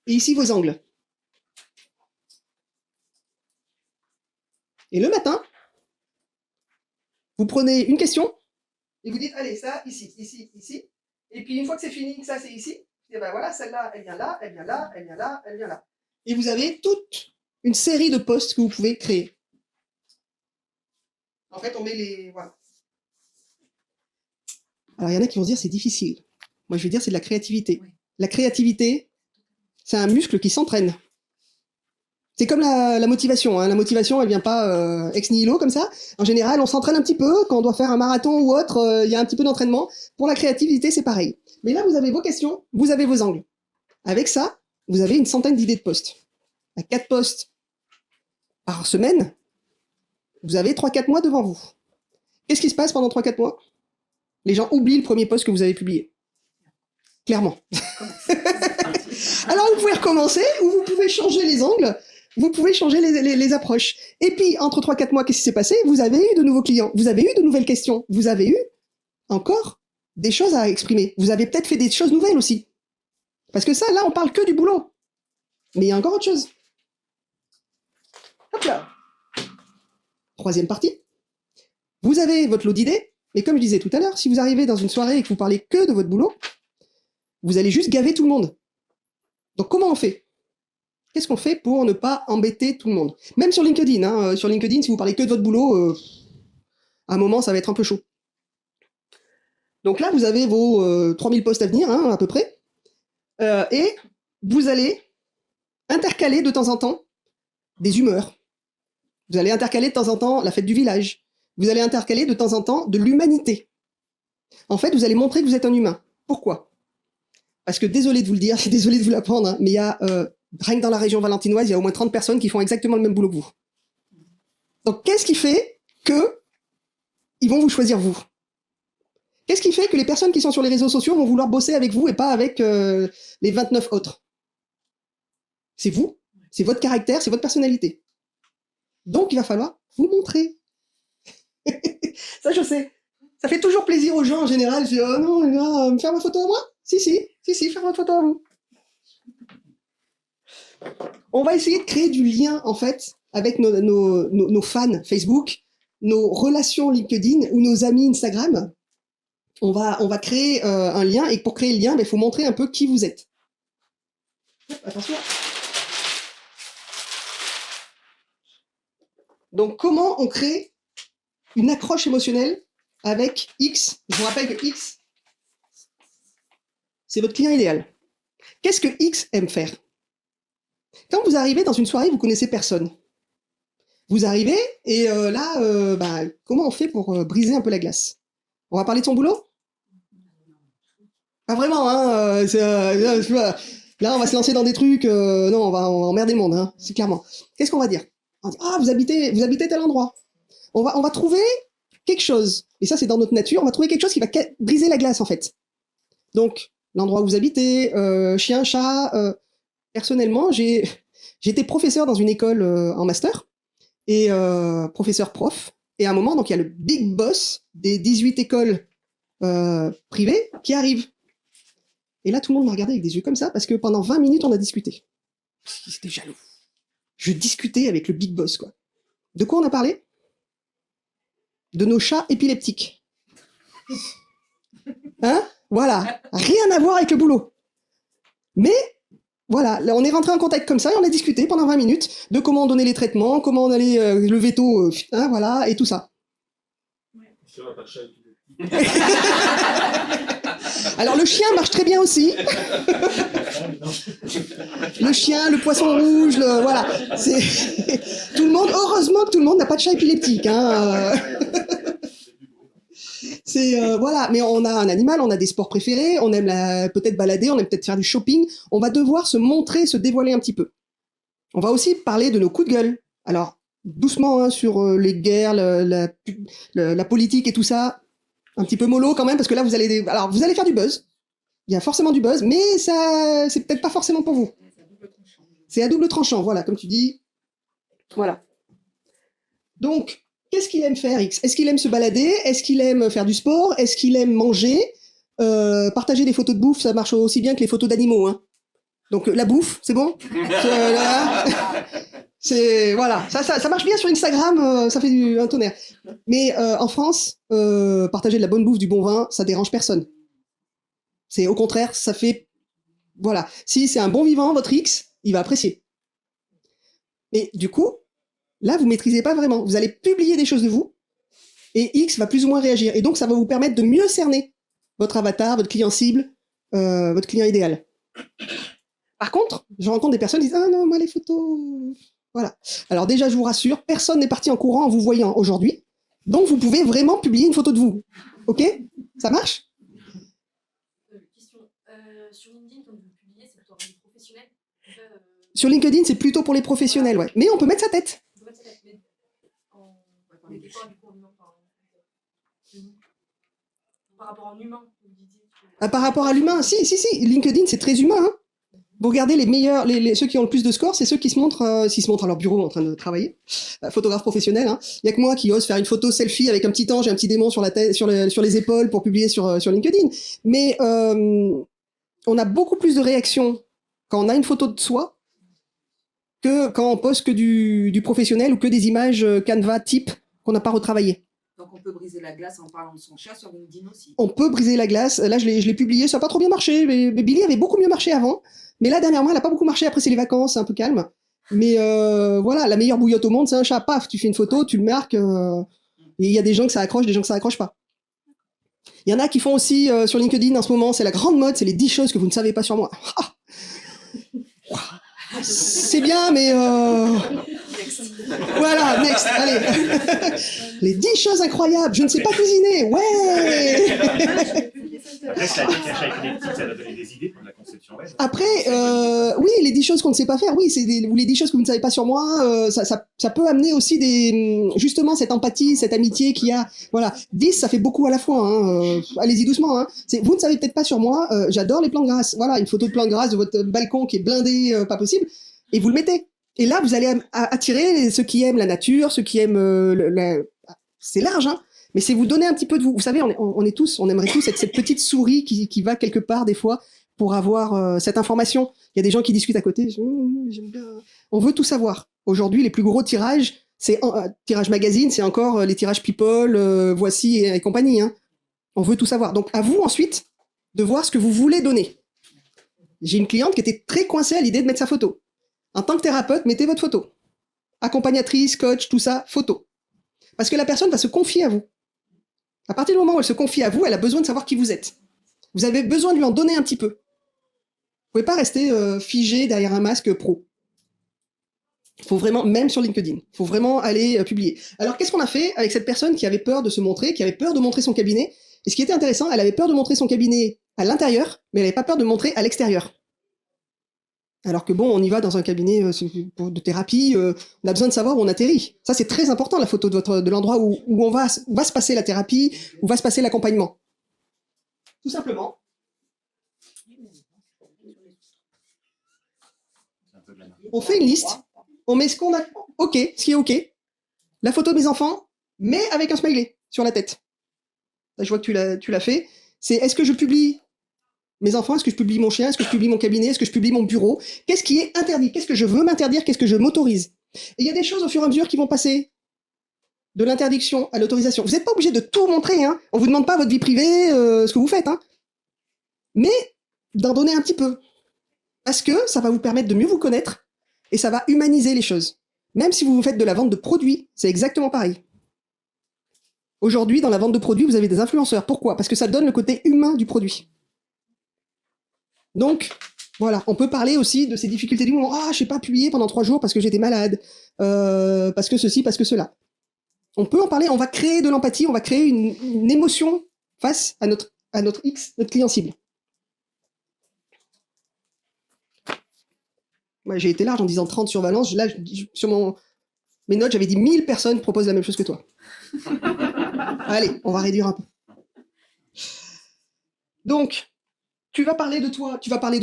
ici, vos angles. Et le matin, vous prenez une question et vous dites, allez, ça, ici, ici, ici. Et puis, une fois que c'est fini, ça, c'est ici. Et ben voilà, celle-là, elle vient là, elle vient là, elle vient là, elle vient là. Et vous avez toute une série de postes que vous pouvez créer. En fait, on met les... Voilà. Alors, il y en a qui vont se dire, c'est difficile. Moi, je vais dire, c'est de la créativité. Oui. La créativité, c'est un muscle qui s'entraîne. C'est comme la motivation. Hein. La motivation, elle vient pas ex nihilo comme ça. En général, on s'entraîne un petit peu. Quand on doit faire un marathon ou autre, il y a un petit peu d'entraînement. Pour la créativité, c'est pareil. Mais là, vous avez vos questions, vous avez vos angles. Avec ça, vous avez une centaine d'idées de postes. À 4 postes par semaine, vous avez 3-4 mois devant vous. Qu'est-ce qui se passe pendant 3-4 mois? Les gens oublient le premier post que vous avez publié. Clairement. Alors, vous pouvez recommencer ou vous pouvez changer les angles. Vous pouvez changer les approches. Et puis, entre 3-4 mois, qu'est-ce qui s'est passé? Vous avez eu de nouveaux clients. Vous avez eu de nouvelles questions. Vous avez eu encore des choses à exprimer. Vous avez peut-être fait des choses nouvelles aussi. Parce que ça, là, on parle que du boulot. Mais il y a encore autre chose. Hop là. Troisième partie. Vous avez votre lot d'idées. Mais comme je disais tout à l'heure, si vous arrivez dans une soirée et que vous parlez que de votre boulot, vous allez juste gaver tout le monde. Donc, comment on fait? Qu'est-ce qu'on fait pour ne pas embêter tout le monde? Même sur LinkedIn. Hein, sur LinkedIn, si vous parlez que de votre boulot, à un moment, ça va être un peu chaud. Donc là, vous avez vos 3000 postes à venir, hein, à peu près. Et vous allez intercaler de temps en temps des humeurs. Vous allez intercaler de temps en temps la fête du village. Vous allez intercaler de temps en temps de l'humanité. En fait, vous allez montrer que vous êtes un humain. Pourquoi? Parce que, désolé de vous le dire, désolé de vous l'apprendre, hein, mais il y a, rien que dans la région valentinoise, il y a au moins 30 personnes qui font exactement le même boulot que vous. Donc, qu'est-ce qui fait que ils vont vous choisir vous? Qu'est-ce qui fait que les personnes qui sont sur les réseaux sociaux vont vouloir bosser avec vous et pas avec les 29 autres? C'est vous, c'est votre caractère, c'est votre personnalité. Donc, il va falloir vous montrer. Ça, je sais. Ça fait toujours plaisir aux gens en général. Je dis, oh non, me faire ma photo à moi? Si, faire votre photo à vous. On va essayer de créer du lien, en fait, avec nos fans Facebook, nos relations LinkedIn ou nos amis Instagram. On va créer un lien, et pour créer le lien, il faut montrer un peu qui vous êtes. Attention. Donc, comment on crée une accroche émotionnelle avec X? Je vous rappelle que X, c'est votre client idéal. Qu'est-ce que X aime faire? Quand vous arrivez dans une soirée, vous connaissez personne. Vous arrivez et comment on fait pour briser un peu la glace? On va parler de son boulot? Pas vraiment, hein. Là, on va se lancer dans des trucs. Non, on va emmerder le monde, hein. C'est clairement. Qu'est-ce qu'on va dire? On va dire, ah, vous habitez tel endroit. On va trouver quelque chose. Et ça, c'est dans notre nature. On va trouver quelque chose qui va briser la glace, en fait. Donc, l'endroit où vous habitez, chien, chat. Personnellement, j'ai été professeur dans une école en master et professeur prof. Et à un moment, donc il y a le big boss des 18 écoles privées qui arrive. Et là, tout le monde m'a regardé avec des yeux comme ça parce que pendant 20 minutes, on a discuté. J'étais jaloux. Je discutais avec le big boss, quoi. De quoi on a parlé? De nos chats épileptiques. Hein? Voilà. Rien à voir avec le boulot. Mais voilà, là, on est rentré en contact comme ça et on a discuté pendant 20 minutes de comment donner les traitements, comment on allait le veto, voilà, et tout ça. Alors le chien marche très bien aussi. Le chien, le poisson rouge, voilà. Tout le monde, heureusement que tout le monde n'a pas de chat épileptique. Hein. Voilà, mais on a un animal, on a des sports préférés, on aime peut-être balader, on aime peut-être faire du shopping. On va devoir se montrer, se dévoiler un petit peu. On va aussi parler de nos coups de gueule. Alors, doucement, hein, sur les guerres, la politique et tout ça. Un petit peu mollo quand même, parce que là, vous allez faire du buzz. Il y a forcément du buzz, mais ça, c'est peut-être pas forcément pour vous. C'est à double tranchant, voilà, comme tu dis. Voilà. Donc, qu'est-ce qu'il aime faire, X? Est-ce qu'il aime se balader? Est-ce qu'il aime faire du sport? Est-ce qu'il aime manger? Partager des photos de bouffe, ça marche aussi bien que les photos d'animaux. Hein. Donc, la bouffe, c'est bon? Voilà, ça marche bien sur Instagram, ça fait un tonnerre. Mais en France, partager de la bonne bouffe, du bon vin, ça dérange personne. C'est au contraire, ça fait... Voilà, si c'est un bon vivant, votre X, il va apprécier. Mais du coup... Là, vous maîtrisez pas vraiment. Vous allez publier des choses de vous et X va plus ou moins réagir. Et donc, ça va vous permettre de mieux cerner votre avatar, votre client cible, votre client idéal. Par contre, je rencontre des personnes qui disent « Ah non, moi, les photos... » Voilà. Alors déjà, je vous rassure, personne n'est parti en courant en vous voyant aujourd'hui. Donc, vous pouvez vraiment publier une photo de vous. OK? Ça marche? Question. Sur LinkedIn, quand vous publiez, c'est plutôt un professionnel professionnel Sur LinkedIn, c'est plutôt pour les professionnels, ouais. Mais on peut mettre sa tête. Par rapport à un humain, vous disiez. Par rapport à l'humain, si. LinkedIn, c'est très humain. Hein. Vous regardez les meilleurs, ceux qui ont le plus de scores, c'est ceux qui se montrent, s'ils se montrent à leur bureau en train de travailler. Photographe professionnel. Hein. Il y a que moi qui ose faire une photo selfie avec un petit ange et un petit démon sur la tête, sur les épaules pour publier sur LinkedIn. Mais on a beaucoup plus de réactions quand on a une photo de soi que quand on poste que du professionnel ou que des images Canva type qu'on n'a pas retravaillées. Donc on peut briser la glace en parlant de son chat sur LinkedIn aussi. On peut briser la glace. Là, je l'ai publié, ça n'a pas trop bien marché. Mais Billy avait beaucoup mieux marché avant. Mais là, dernièrement, elle n'a pas beaucoup marché. Après, c'est les vacances, c'est un peu calme. Mais voilà, la meilleure bouillotte au monde, c'est un chat. Paf, tu fais une photo, tu le marques. Et il y a des gens que ça accroche, des gens que ça accroche pas. Il y en a qui font aussi sur LinkedIn en ce moment, c'est la grande mode, c'est les 10 choses que vous ne savez pas sur moi. C'est bien, mais... Voilà, next, allez. Les 10 choses incroyables, je ne sais pas cuisiner, ouais. Après, ça dit qu'un chat épileptique, ça va donner des idées pour de la conception web. Après, oui, les 10 choses qu'on ne sait pas faire, oui, ou les 10 choses que vous ne savez pas sur moi, ça peut amener aussi justement cette empathie, cette amitié qu'il y a. Voilà, 10, ça fait beaucoup à la fois. Hein. Allez-y doucement. Hein. Vous ne savez peut-être pas sur moi, j'adore les plants de grâce. Voilà, une photo de plants de grâce de votre balcon qui est blindé, pas possible, et vous le mettez. Et là, vous allez attirer ceux qui aiment la nature, ceux qui aiment c'est large, hein. Mais c'est vous donner un petit peu de vous. Vous savez, on aimerait tous être cette petite souris qui va quelque part des fois pour avoir cette information. Il y a des gens qui discutent à côté. J'aime bien. On veut tout savoir. Aujourd'hui, les plus gros tirages, c'est tirage magazine, c'est encore les tirages People, Voici et compagnie. Hein. On veut tout savoir. Donc à vous ensuite de voir ce que vous voulez donner. J'ai une cliente qui était très coincée à l'idée de mettre sa photo. En tant que thérapeute, mettez votre photo. accompagnatrice, coach, tout ça, photo. Parce que la personne va se confier à vous. À partir du moment où elle se confie à vous, elle a besoin de savoir qui vous êtes. Vous avez besoin de lui en donner un petit peu. Vous pouvez pas rester figé derrière un masque pro. Il faut vraiment, même sur LinkedIn, il faut vraiment aller publier. Alors, qu'est-ce qu'on a fait avec cette personne qui avait peur de se montrer, qui avait peur de montrer son cabinet? Et ce qui était intéressant, elle avait peur de montrer son cabinet à l'intérieur, mais elle n'avait pas peur de montrer à l'extérieur. Alors que bon, on y va dans un cabinet de thérapie, on a besoin de savoir où on atterrit. Ça, c'est très important, la photo de l'endroit où va se passer la thérapie, où va se passer l'accompagnement. Tout simplement. On fait une liste, on met ce qu'on a, ok, ce qui est ok, la photo de mes enfants, mais avec un smiley sur la tête. Là, je vois que tu l'as fait. C'est est-ce que je publie mes enfants, est-ce que je publie mon chien, est-ce que je publie mon cabinet, est-ce que je publie mon bureau? Qu'est-ce qui est interdit? Qu'est-ce que je veux m'interdire? Qu'est-ce que je m'autorise? Et il y a des choses au fur et à mesure qui vont passer de l'interdiction à l'autorisation. Vous n'êtes pas obligé de tout montrer, hein. On vous demande pas votre vie privée, ce que vous faites, hein. Mais d'en donner un petit peu. Parce que ça va vous permettre de mieux vous connaître et ça va humaniser les choses. Même si vous faites de la vente de produits, c'est exactement pareil. Aujourd'hui, dans la vente de produits, vous avez des influenceurs. Pourquoi? Parce que ça donne le côté humain du produit. Donc, voilà, on peut parler aussi de ces difficultés du moment. Ah, je n'ai pas publié pendant 3 jours parce que j'étais malade, parce que ceci, parce que cela. On peut en parler, on va créer de l'empathie, on va créer une émotion face à notre X, notre client cible. Moi, j'ai été large en disant 30 sur Valence. Là, sur mes notes, j'avais dit 1000 personnes proposent la même chose que toi. Allez, on va réduire un peu. Donc, tu vas parler de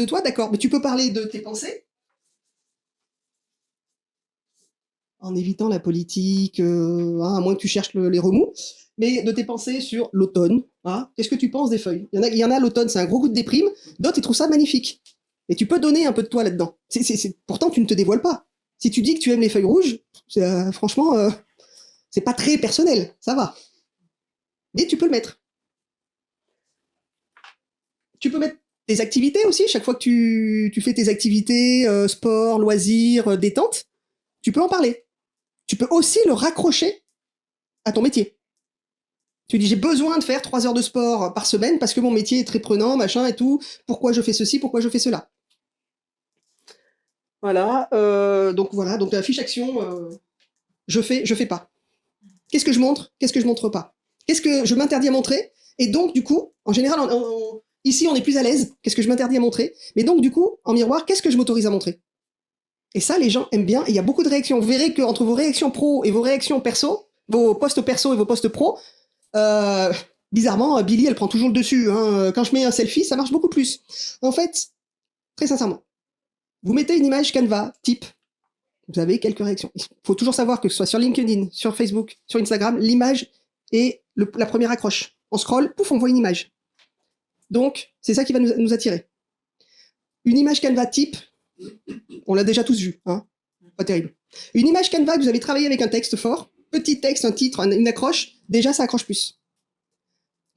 toi, d'accord, mais tu peux parler de tes pensées en évitant la politique, à moins que tu cherches les remous, mais de tes pensées sur l'automne. Hein, qu'est-ce que tu penses des feuilles? Il y en a l'automne, c'est un gros coup de déprime, d'autres, ils trouvent ça magnifique. Et tu peux donner un peu de toi là-dedans. Pourtant, tu ne te dévoiles pas. Si tu dis que tu aimes les feuilles rouges, franchement, c'est pas très personnel, ça va. Mais tu peux le mettre. Tu peux mettre tes activités aussi, chaque fois que tu fais tes activités, sport, loisirs, détente, tu peux en parler. Tu peux aussi le raccrocher à ton métier. Tu dis, j'ai besoin de faire 3 heures de sport par semaine parce que mon métier est très prenant, machin et tout. Pourquoi je fais ceci, pourquoi je fais cela? Voilà, donc la fiche action, je fais pas. Qu'est-ce que je montre? Qu'est-ce que je montre pas? Qu'est-ce que je m'interdis à montrer? Et donc, du coup, en général, ici, on est plus à l'aise. Qu'est-ce que je m'interdis à montrer? Mais donc, du coup, en miroir, qu'est-ce que je m'autorise à montrer? Et ça, les gens aiment bien. Et il y a beaucoup de réactions. Vous verrez qu'entre vos réactions pro et vos réactions perso, vos posts perso et vos posts pro, bizarrement, Billy, elle prend toujours le dessus. Hein. Quand je mets un selfie, ça marche beaucoup plus. En fait, très sincèrement, vous mettez une image Canva, type, vous avez quelques réactions. Il faut toujours savoir que ce soit sur LinkedIn, sur Facebook, sur Instagram, l'image est la première accroche. On scrolle, pouf, on voit une image. Donc, c'est ça qui va nous attirer. Une image Canva type, on l'a déjà tous vu, hein, pas terrible. Une image Canva que vous avez travaillé avec un texte fort, petit texte, un titre, une accroche, déjà ça accroche plus.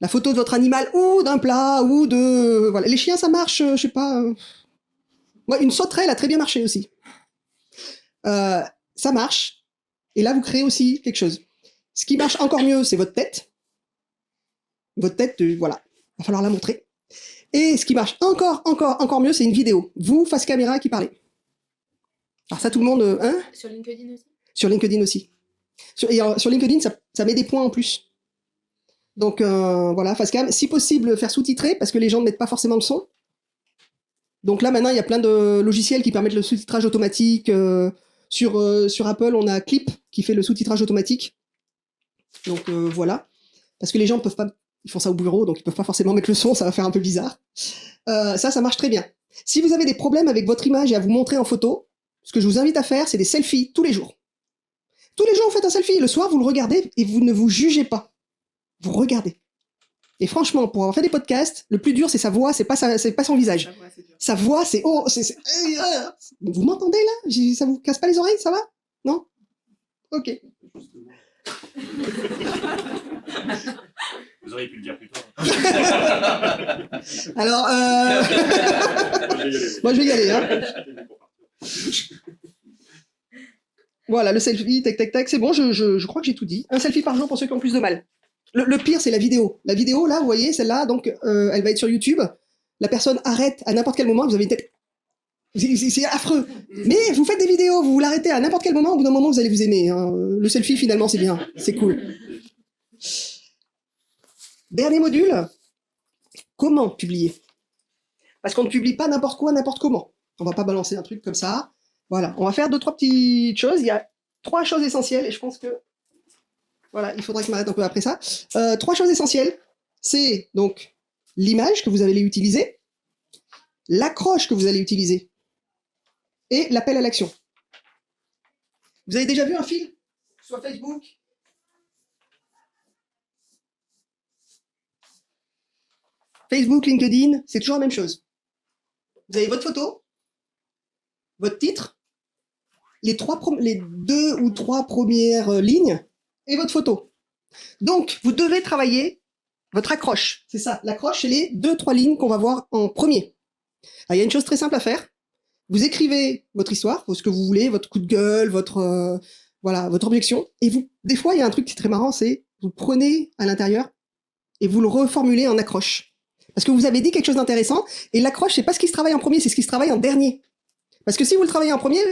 La photo de votre animal ou d'un plat ou de... Voilà. Les chiens, ça marche, je sais pas... Moi, une sauterelle a très bien marché aussi. Ça marche. Et là, vous créez aussi quelque chose. Ce qui marche encore mieux, c'est votre tête. Votre tête, voilà. Va falloir la montrer. Et ce qui marche encore mieux, c'est une vidéo. Vous, face caméra, qui parlez. Alors ça, tout le monde... hein? Sur LinkedIn aussi? Sur LinkedIn aussi. Sur LinkedIn, ça met des points en plus. Donc, voilà, face cam. Si possible, faire sous-titrer, parce que les gens ne mettent pas forcément le son. Donc là, maintenant, il y a plein de logiciels qui permettent le sous-titrage automatique. Sur Apple, on a Clip qui fait le sous-titrage automatique. Donc voilà. Parce que les gens peuvent pas... Ils font ça au bureau, donc ils peuvent pas forcément mettre le son, ça va faire un peu bizarre. Ça marche très bien. Si vous avez des problèmes avec votre image et à vous montrer en photo, ce que je vous invite à faire, c'est des selfies tous les jours. Tous les jours, vous faites un selfie. Le soir, vous le regardez et vous ne vous jugez pas. Vous regardez. Et franchement, pour avoir fait des podcasts, le plus dur, c'est sa voix, c'est pas son visage. Sa voix, c'est... Oh, vous m'entendez, là? Ça vous casse pas les oreilles, ça va? Non? Ok. Vous auriez pu le dire plus tôt. Alors, moi, je vais y aller. Hein. Voilà, le selfie, tac, tac, tac, c'est bon, je crois que j'ai tout dit. Un selfie par jour pour ceux qui ont plus de mal. Le pire, c'est la vidéo. La vidéo, là, vous voyez, celle-là, donc, elle va être sur YouTube. La personne arrête à n'importe quel moment, vous avez une tête... C'est affreux. Mais vous faites des vidéos, vous l'arrêtez à n'importe quel moment, au bout d'un moment, vous allez vous aimer. Hein. Le selfie, finalement, c'est bien. C'est cool. Dernier module. Comment publier? Parce qu'on ne publie pas n'importe quoi, n'importe comment. On va pas balancer un truc comme ça. Voilà. On va faire 2-3 petites choses. Il y a 3 choses essentielles, et je pense que... Voilà, il faudra que je m'arrête un peu après ça. 3 choses essentielles. C'est donc l'image que vous allez utiliser, l'accroche que vous allez utiliser, et l'appel à l'action. Vous avez déjà vu un fil sur Facebook? Facebook, LinkedIn, c'est toujours la même chose. Vous avez votre photo, votre titre, les 2 ou 3 premières lignes, et votre photo. Donc, vous devez travailler votre accroche. C'est ça, l'accroche, c'est les 2-3 lignes qu'on va voir en premier. Alors, il y a une chose très simple à faire. Vous écrivez votre histoire, ce que vous voulez, votre coup de gueule, votre objection. Et vous, des fois, il y a un truc qui est très marrant, c'est vous prenez à l'intérieur et vous le reformulez en accroche. Parce que vous avez dit quelque chose d'intéressant, et l'accroche, c'est pas ce qui se travaille en premier, c'est ce qui se travaille en dernier. Parce que si vous le travaillez en premier,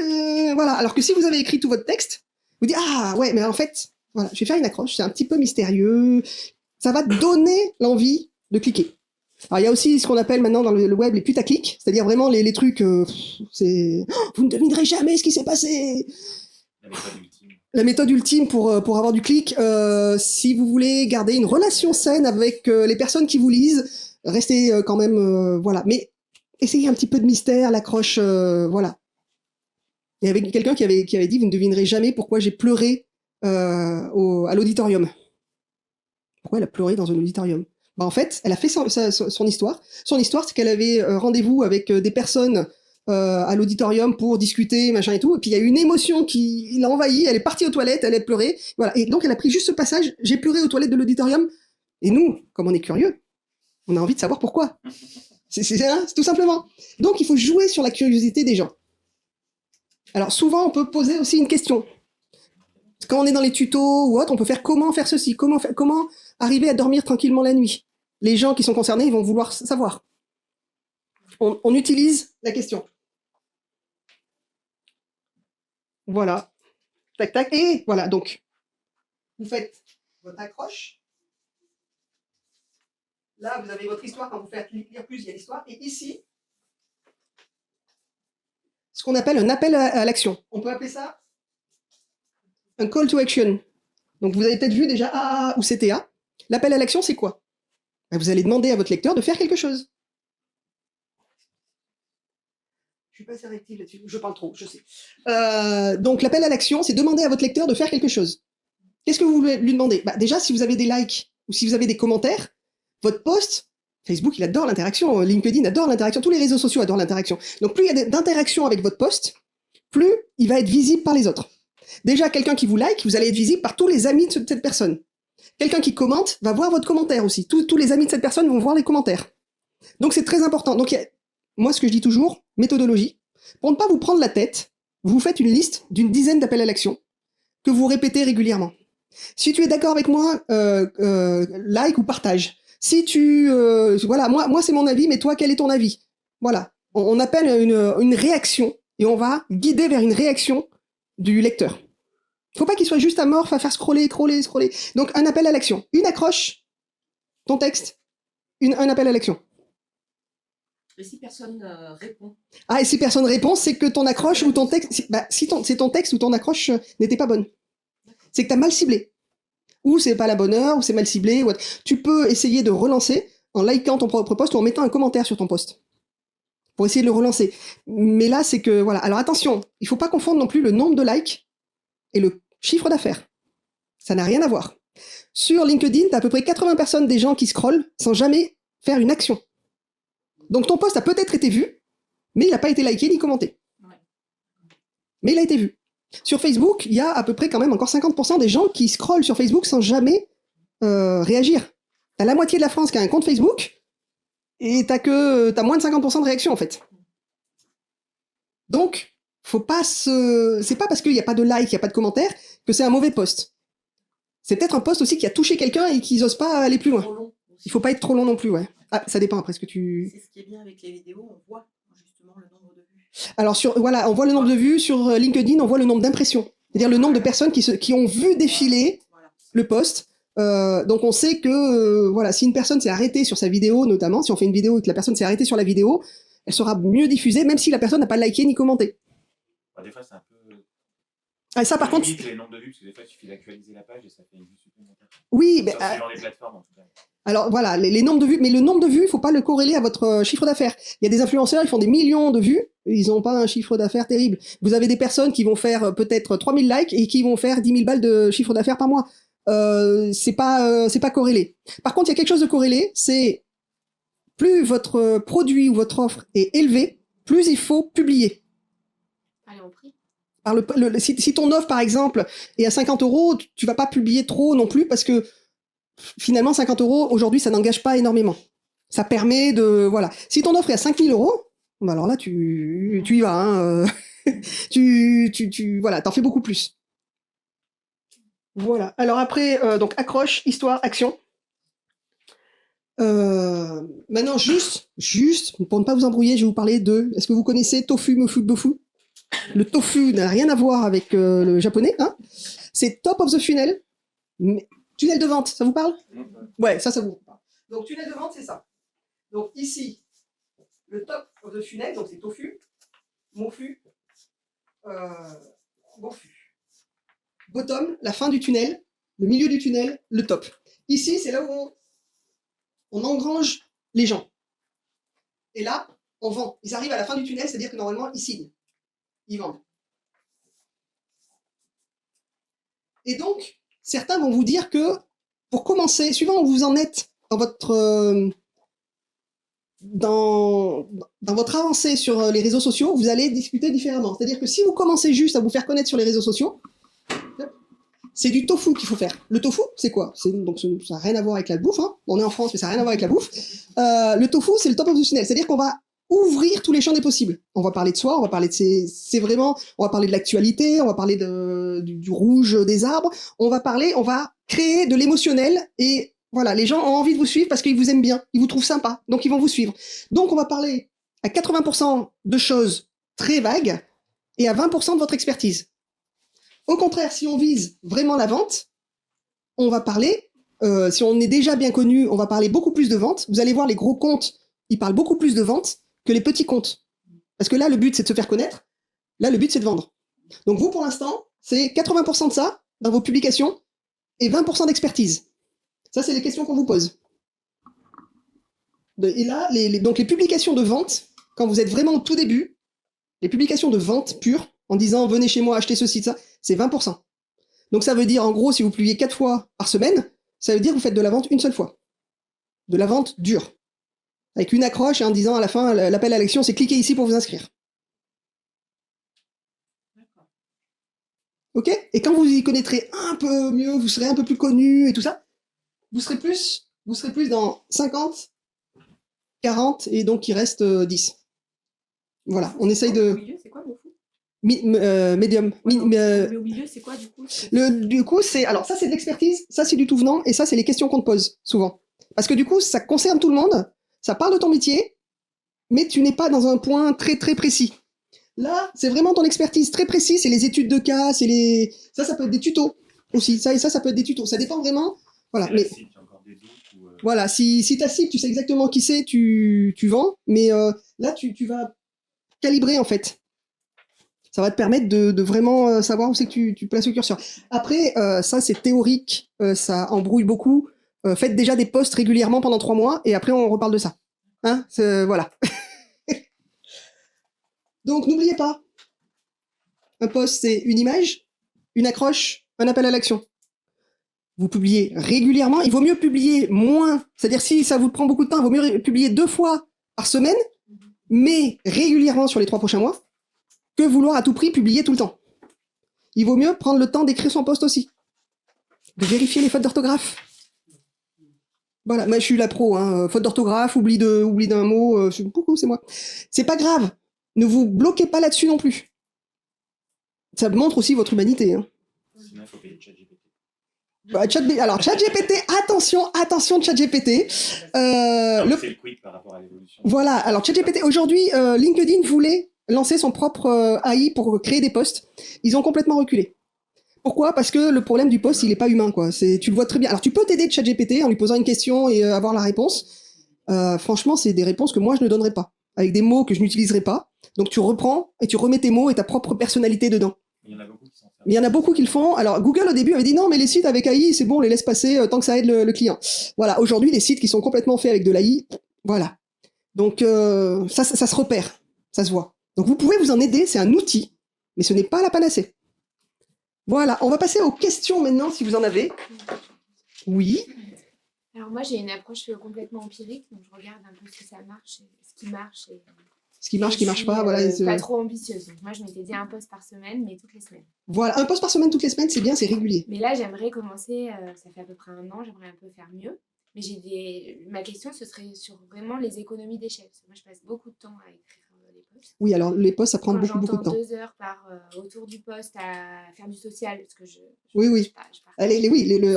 voilà. Alors que si vous avez écrit tout votre texte, vous dites, ah ouais, mais en fait, voilà, je vais faire une accroche, c'est un petit peu mystérieux, ça va donner l'envie de cliquer. Alors il y a aussi ce qu'on appelle maintenant dans le web les putaclics, c'est-à-dire vraiment les trucs, c'est, oh, vous ne devinerez jamais ce qui s'est passé. La méthode ultime. La méthode ultime pour avoir du clic, si vous voulez garder une relation saine avec les personnes qui vous lisent, restez quand même, voilà. Mais essayez un petit peu de mystère, l'accroche, voilà. Il y avait quelqu'un qui avait dit, vous ne devinerez jamais pourquoi j'ai pleuré à l'auditorium. Pourquoi elle a pleuré dans un auditorium? Bah en fait, elle a fait son histoire. Son histoire, c'est qu'elle avait rendez-vous avec des personnes à l'auditorium pour discuter, machin et tout. Et puis il y a une émotion qui l'a envahie. Elle est partie aux toilettes, elle a pleuré. Voilà. Et donc elle a pris juste ce passage. J'ai pleuré aux toilettes de l'auditorium. Et nous, comme on est curieux, on a envie de savoir pourquoi. C'est tout simplement. Donc il faut jouer sur la curiosité des gens. Alors souvent, on peut poser aussi une question. Quand on est dans les tutos ou autre, on peut faire comment faire ceci, comment arriver à dormir tranquillement la nuit. Les gens qui sont concernés, ils vont vouloir savoir. On utilise la question. Voilà. Tac, tac. Et voilà, donc, vous faites votre accroche. Là, vous avez votre histoire. Quand vous faites lire plus, il y a l'histoire. Et ici, ce qu'on appelle un appel à l'action. On peut appeler ça un call to action. Donc, vous avez peut-être vu déjà A ou CTA. L'appel à l'action, c'est quoi? Vous allez demander à votre lecteur de faire quelque chose. Je suis pas assez réactive là-dessus. Je parle trop, je sais. Donc, l'appel à l'action, c'est demander à votre lecteur de faire quelque chose. Qu'est-ce que vous voulez lui demander? Déjà, si vous avez des likes ou si vous avez des commentaires, votre post, Facebook, il adore l'interaction. LinkedIn adore l'interaction. Tous les réseaux sociaux adorent l'interaction. Donc, plus il y a d'interaction avec votre post, plus il va être visible par les autres. Déjà, quelqu'un qui vous like, vous allez être visible par tous les amis de cette personne. Quelqu'un qui commente va voir votre commentaire aussi. Tous les amis de cette personne vont voir les commentaires. Donc, c'est très important. Donc, moi, ce que je dis toujours, méthodologie. Pour ne pas vous prendre la tête, vous faites une liste d'une dizaine d'appels à l'action que vous répétez régulièrement. Si tu es d'accord avec moi, like ou partage. Si tu... voilà, moi c'est mon avis, mais toi, quel est ton avis? Voilà. On appelle une réaction et on va guider vers une réaction du lecteur. Faut pas qu'il soit juste amorphe à faire scroller. Donc, un appel à l'action. Une accroche, ton texte, un appel à l'action. Et si personne répond? Ah, et si personne répond, c'est que ton accroche ou ton texte... Si c'est ton texte ou ton accroche n'était pas bonne. C'est que tu as mal ciblé. Ou c'est pas la bonne heure, ou c'est mal ciblé. Ou... Tu peux essayer de relancer en likant ton propre post ou en mettant un commentaire sur ton post. Pour essayer de le relancer. Mais là, c'est que... Voilà. Alors attention, il faut pas confondre non plus le nombre de likes et le chiffre d'affaires. Ça n'a rien à voir. Sur LinkedIn, tu as à peu près 80 personnes des gens qui scrollent sans jamais faire une action. Donc ton post a peut-être été vu, mais il n'a pas été liké ni commenté. Ouais. Mais il a été vu. Sur Facebook, il y a à peu près quand même encore 50% des gens qui scrollent sur Facebook sans jamais réagir. T'as la moitié de la France qui a un compte Facebook, et t'as moins de 50% de réaction en fait. Donc, faut pas c'est pas parce qu'il n'y a pas de like, il n'y a pas de commentaires que c'est un mauvais post. C'est peut-être un post aussi qui a touché quelqu'un et qu'ils n'osent pas aller plus loin. Trop long aussi. Il faut pas être trop long non plus, ouais. Ah, ça dépend après ce que tu... C'est ce qui est bien avec les vidéos, on voit justement le nombre de vues. Alors, voilà, on voit le nombre de vues. Sur LinkedIn, on voit le nombre d'impressions. C'est-à-dire le nombre de personnes qui ont vu défiler Voilà. le post. Donc, on sait que, voilà, si une personne s'est arrêtée sur sa vidéo, notamment, si on fait une vidéo et que la personne s'est arrêtée sur la vidéo, elle sera mieux diffusée, même si la personne n'a pas liké ni commenté. Bah, des fois, c'est un peu. Ah, ça, par contre... limite les nombres de vues, parce que des fois, il suffit d'actualiser la page et ça fait une vue supplémentaire. Oui, mais... Suivant les plateformes, en tout cas. Alors voilà, les nombres de vues, mais le nombre de vues, il faut pas le corréler à votre chiffre d'affaires. Il y a des influenceurs, ils font des millions de vues, ils n'ont pas un chiffre d'affaires terrible. Vous avez des personnes qui vont faire peut-être 3000 likes et qui vont faire 10 000 balles de chiffre d'affaires par mois. C'est pas corrélé. Par contre, il y a quelque chose de corrélé, c'est plus votre produit ou votre offre est élevé, plus il faut publier. Allez, on prie. Alors si ton offre, par exemple, est à 50 €, tu vas pas publier trop non plus parce que finalement, 50 € aujourd'hui, ça n'engage pas énormément. Ça permet de... Voilà. Si ton offre est à 5 000 €, bah alors là, tu y vas. Hein, voilà, t'en fais beaucoup plus. Voilà. Alors après, donc accroche, histoire, action. Maintenant, juste, pour ne pas vous embrouiller, je vais vous parler de... Est-ce que vous connaissez tofu, mofu, bofu? Le tofu n'a rien à voir avec le japonais. Hein, c'est top of the funnel. Tunnel de vente, ça vous parle? Ouais, ça vous parle. Donc, tunnel de vente, c'est ça. Donc, ici, le top of the funnel, donc c'est tofu, mofu, bofu. Bottom, la fin du tunnel, le milieu du tunnel, le top. Ici, c'est là où on engrange les gens. Et là, on vend. Ils arrivent à la fin du tunnel, c'est-à-dire que normalement, ils signent. Ils vendent. Et donc, certains vont vous dire que, pour commencer, suivant où vous en êtes dans votre, dans votre avancée sur les réseaux sociaux, vous allez discuter différemment. C'est-à-dire que si vous commencez juste à vous faire connaître sur les réseaux sociaux, c'est du tofu qu'il faut faire. Le tofu, c'est quoi? Donc, ça n'a rien à voir avec la bouffe. Hein. On est en France, mais ça n'a rien à voir avec la bouffe. Le tofu, c'est le top of the tunnel. C'est-à-dire qu'on va ouvrir tous les champs des possibles. On va parler de soi, on va parler on va parler de l'actualité, on va parler du rouge des arbres, on va créer de l'émotionnel et voilà, les gens ont envie de vous suivre parce qu'ils vous aiment bien, ils vous trouvent sympa, donc ils vont vous suivre. Donc on va parler à 80% de choses très vagues et à 20% de votre expertise. Au contraire, si on vise vraiment la vente, on va parler, si on est déjà bien connu, on va parler beaucoup plus de vente. Vous allez voir, les gros comptes, ils parlent beaucoup plus de vente que les petits comptes. Parce que là, le but, c'est de se faire connaître. Là, le but, c'est de vendre. Donc vous, pour l'instant, c'est 80% de ça dans vos publications et 20% d'expertise. Ça, c'est les questions qu'on vous pose. Et là, donc les publications de vente, quand vous êtes vraiment au tout début, les publications de vente pure, en disant « venez chez moi acheter ceci, ça », c'est 20%. Donc ça veut dire, en gros, si vous publiez 4 fois par semaine, ça veut dire que vous faites de la vente une seule fois. De la vente dure. Avec une accroche et en disant à la fin, l'appel à l'action, c'est cliquez ici pour vous inscrire. Ok? Et quand vous y connaîtrez un peu mieux, vous serez un peu plus connu et tout ça, vous serez plus dans 50, 40 et donc il reste 10. Voilà, on essaye de... Au milieu, c'est quoi, mon fou? Médium. Mais au milieu, c'est quoi, du coup? Du coup, alors ça c'est de l'expertise, ça c'est du tout venant et ça c'est les questions qu'on te pose souvent. Parce que du coup, ça concerne tout le monde. Ça parle de ton métier, mais tu n'es pas dans un point très très précis. Là, c'est vraiment ton expertise très précise, c'est les études de cas, ça peut être des tutos aussi. Ça peut être des tutos. Ça dépend vraiment. Voilà. Mais voilà, si ta cible, tu sais exactement qui c'est, tu vends. Mais là, tu vas calibrer en fait. Ça va te permettre de vraiment savoir où c'est que tu places le curseur. Après, ça c'est théorique, ça embrouille beaucoup. Faites déjà des posts régulièrement pendant 3 mois et après on reparle de ça. Hein, voilà. Donc n'oubliez pas, un post c'est une image, une accroche, un appel à l'action. Vous publiez régulièrement, il vaut mieux publier moins, c'est-à-dire si ça vous prend beaucoup de temps, il vaut mieux publier 2 fois par semaine, mais régulièrement sur les 3 prochains mois, que vouloir à tout prix publier tout le temps. Il vaut mieux prendre le temps d'écrire son post aussi, de vérifier les fautes d'orthographe. Voilà, moi je suis la pro, hein. Faute d'orthographe, oubli d'un mot, c'est moi. C'est pas grave, ne vous bloquez pas là-dessus non plus. ça montre aussi votre humanité. Hein. Sinon, il faut payer ChatGPT. Alors, ChatGPT, attention, ChatGPT. C'est le quick par rapport à l'évolution. Voilà, alors ChatGPT, aujourd'hui, LinkedIn voulait lancer son propre AI pour créer des posts. Ils ont complètement reculé. Pourquoi ? Parce que le problème du post, il est pas humain, quoi. Tu le vois très bien. Alors, tu peux t'aider de ChatGPT en lui posant une question et avoir la réponse. Franchement, c'est des réponses que moi, je ne donnerais pas. Avec des mots que je n'utiliserais pas. Donc, tu reprends et tu remets tes mots et ta propre personnalité dedans. Il y en a beaucoup qui s'en servent. Mais il y en a beaucoup qui le font. Alors, Google, au début, avait dit non, mais les sites avec AI, c'est bon, on les laisse passer tant que ça aide le client. Voilà, aujourd'hui, les sites qui sont complètement faits avec de l'AI, voilà. Donc, ça se repère. Ça se voit. Donc, vous pouvez vous en aider. C'est un outil, mais ce n'est pas la panacée. Voilà, on va passer aux questions maintenant, si vous en avez. Oui. Alors moi, j'ai une approche complètement empirique, donc je regarde un peu si ça marche, ce qui marche. Ce qui marche pas, voilà. Pas trop ambitieuse. Donc moi, je m'étais dit un post par semaine, mais toutes les semaines. Voilà, un post par semaine toutes les semaines, c'est bien, c'est régulier. Mais là, j'aimerais commencer, ça fait à peu près 1 an, j'aimerais un peu faire mieux. Mais ma question, ce serait sur vraiment les économies d'échelle. Parce que moi, je passe beaucoup de temps à écrire les posts. Oui, alors les posts, ça prend Quand beaucoup de temps. 2 heures autour du post à faire du social, parce que Oui. je pars Allez, ça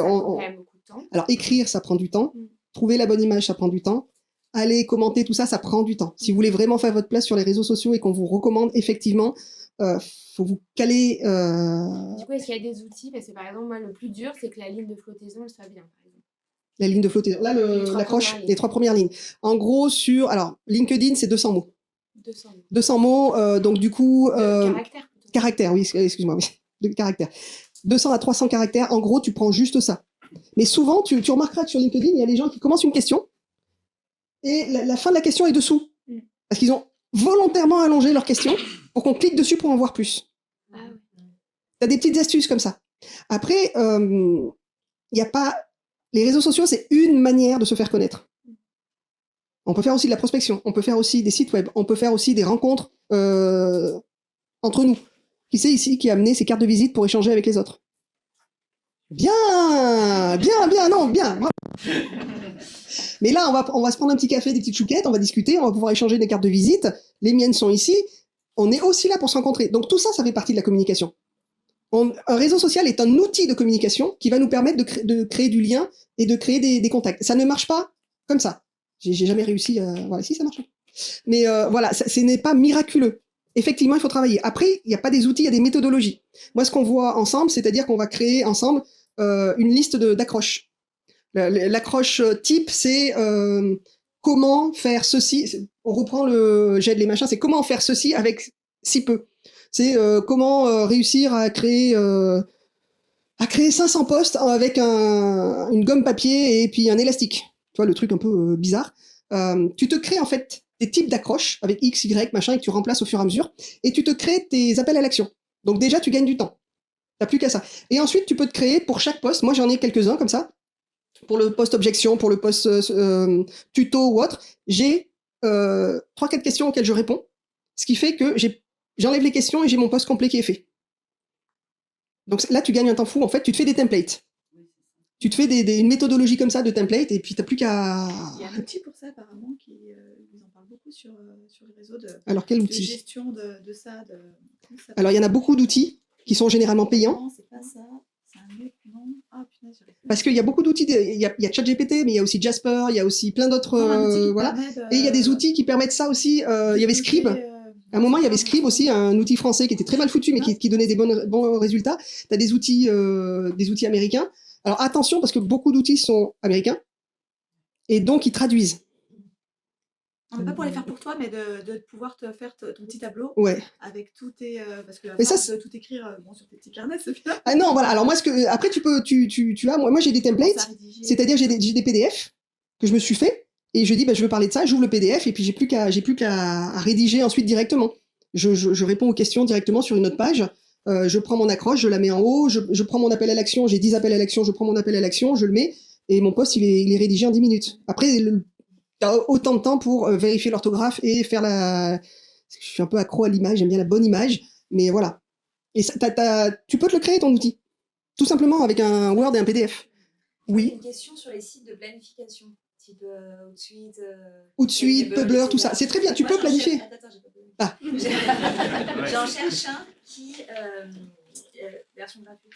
prend quand même beaucoup de temps. Alors, écrire, ça prend du temps. Trouver la bonne image, ça prend du temps. Aller commenter tout ça, ça prend du temps. Si vous voulez vraiment faire votre place sur les réseaux sociaux et qu'on vous recommande, effectivement, faut vous caler. Du coup, est-ce qu'il y a des outils ? Parce que par exemple, moi, le plus dur, c'est que la ligne de flottaison, elle soit bien, par exemple. La ligne de flottaison. Là, l'accroche, les 3 premières lignes. En gros, alors, LinkedIn, c'est 200 mots. 200 mots, donc du coup... caractères, plutôt. Caractères, oui, excuse-moi, oui. De caractères. 200 à 300 caractères, en gros, tu prends juste ça. Mais souvent, tu remarqueras que sur LinkedIn, il y a les gens qui commencent une question et la fin de la question est dessous. Parce qu'ils ont volontairement allongé leur question pour qu'on clique dessus pour en voir plus. Ah, oui. Tu as des petites astuces comme ça. Après, il n'y a pas... Les réseaux sociaux, c'est une manière de se faire connaître. On peut faire aussi de la prospection, on peut faire aussi des sites web, on peut faire aussi des rencontres entre nous. Qui c'est ici qui a amené ses cartes de visite pour échanger avec les autres ? Bien. Mais là, on va se prendre un petit café, des petites chouquettes, on va discuter, on va pouvoir échanger des cartes de visite. Les miennes sont ici. On est aussi là pour se rencontrer. Donc tout ça, ça fait partie de la communication. Un réseau social est un outil de communication qui va nous permettre de créer du lien et de créer des contacts. Ça ne marche pas comme ça. J'ai jamais réussi. Voilà, si ça marche. Mais voilà, ce n'est pas miraculeux. Effectivement, il faut travailler. Après, il n'y a pas des outils, il y a des méthodologies. Moi, ce qu'on voit ensemble, c'est-à-dire qu'on va créer ensemble une liste d'accroches. L'accroche type, c'est comment faire ceci. On reprend j'aide les machins, c'est comment faire ceci avec si peu. C'est comment réussir à créer 500 posts avec une gomme papier et puis un élastique. Tu vois, le truc un peu bizarre. Tu te crées en fait des types d'accroches avec X, Y, machin, et que tu remplaces au fur et à mesure, et tu te crées tes appels à l'action. Donc déjà, tu gagnes du temps. T'as plus qu'à ça. Et ensuite, tu peux te créer pour chaque post. Moi, j'en ai quelques-uns comme ça. Pour le post objection, pour le post tuto ou autre, j'ai 3-4 questions auxquelles je réponds. Ce qui fait que j'enlève les questions et j'ai mon post complet qui est fait. Donc là, tu gagnes un temps fou. En fait, tu te fais des templates. Tu te fais une méthodologie comme ça de template et puis t'as plus qu'à... Il y a un outil pour ça apparemment qui vous en parle beaucoup sur les réseaux Alors quel de outil ? gestion de ça. Alors il y en a beaucoup d'outils qui sont généralement payants. Non, c'est pas ça. C'est un autre nom. Ah punaise, j'arrive pas. Parce qu'il y a beaucoup d'outils. Il y a ChatGPT, mais il y a aussi Jasper, il y a aussi plein d'autres... voilà. Et il y a des outils qui permettent ça aussi. Il y avait Scribe. À un moment, il y avait Scribe aussi, un outil français qui était très mal foutu, mais qui donnait des bons résultats. Tu as des outils américains. Alors attention, parce que beaucoup d'outils sont américains, et donc ils traduisent. Non, pas pour les faire pour toi, mais de pouvoir te faire ton petit tableau Ouais. avec tout tes... parce que Mais ça, de tout écrire sur tes petits carnets, c'est bien. Ah non, voilà. Alors moi, après, tu as... Moi j'ai des templates, c'est-à-dire j'ai des PDF que je me suis fait, et je dis, je veux parler de ça, j'ouvre le PDF, et puis j'ai plus qu'à rédiger ensuite directement. Je réponds aux questions directement sur une autre page. Je prends mon accroche, je la mets en haut, je prends mon appel à l'action, j'ai 10 appels à l'action, je prends mon appel à l'action, je le mets, et mon post, il est rédigé en 10 minutes. Après, tu as autant de temps pour vérifier l'orthographe et faire Je suis un peu accro à l'image, j'aime bien la bonne image, mais voilà. Et tu peux te le créer, ton outil. Tout simplement avec un Word et un PDF. Oui. Une question sur les sites de planification. Type Outsuite. Ou de suite, Publer, tout ça. C'est très bien, tu peux planifier. Attends, j'ai pas donné. Ah. J'en cherche un qui, version gratuite,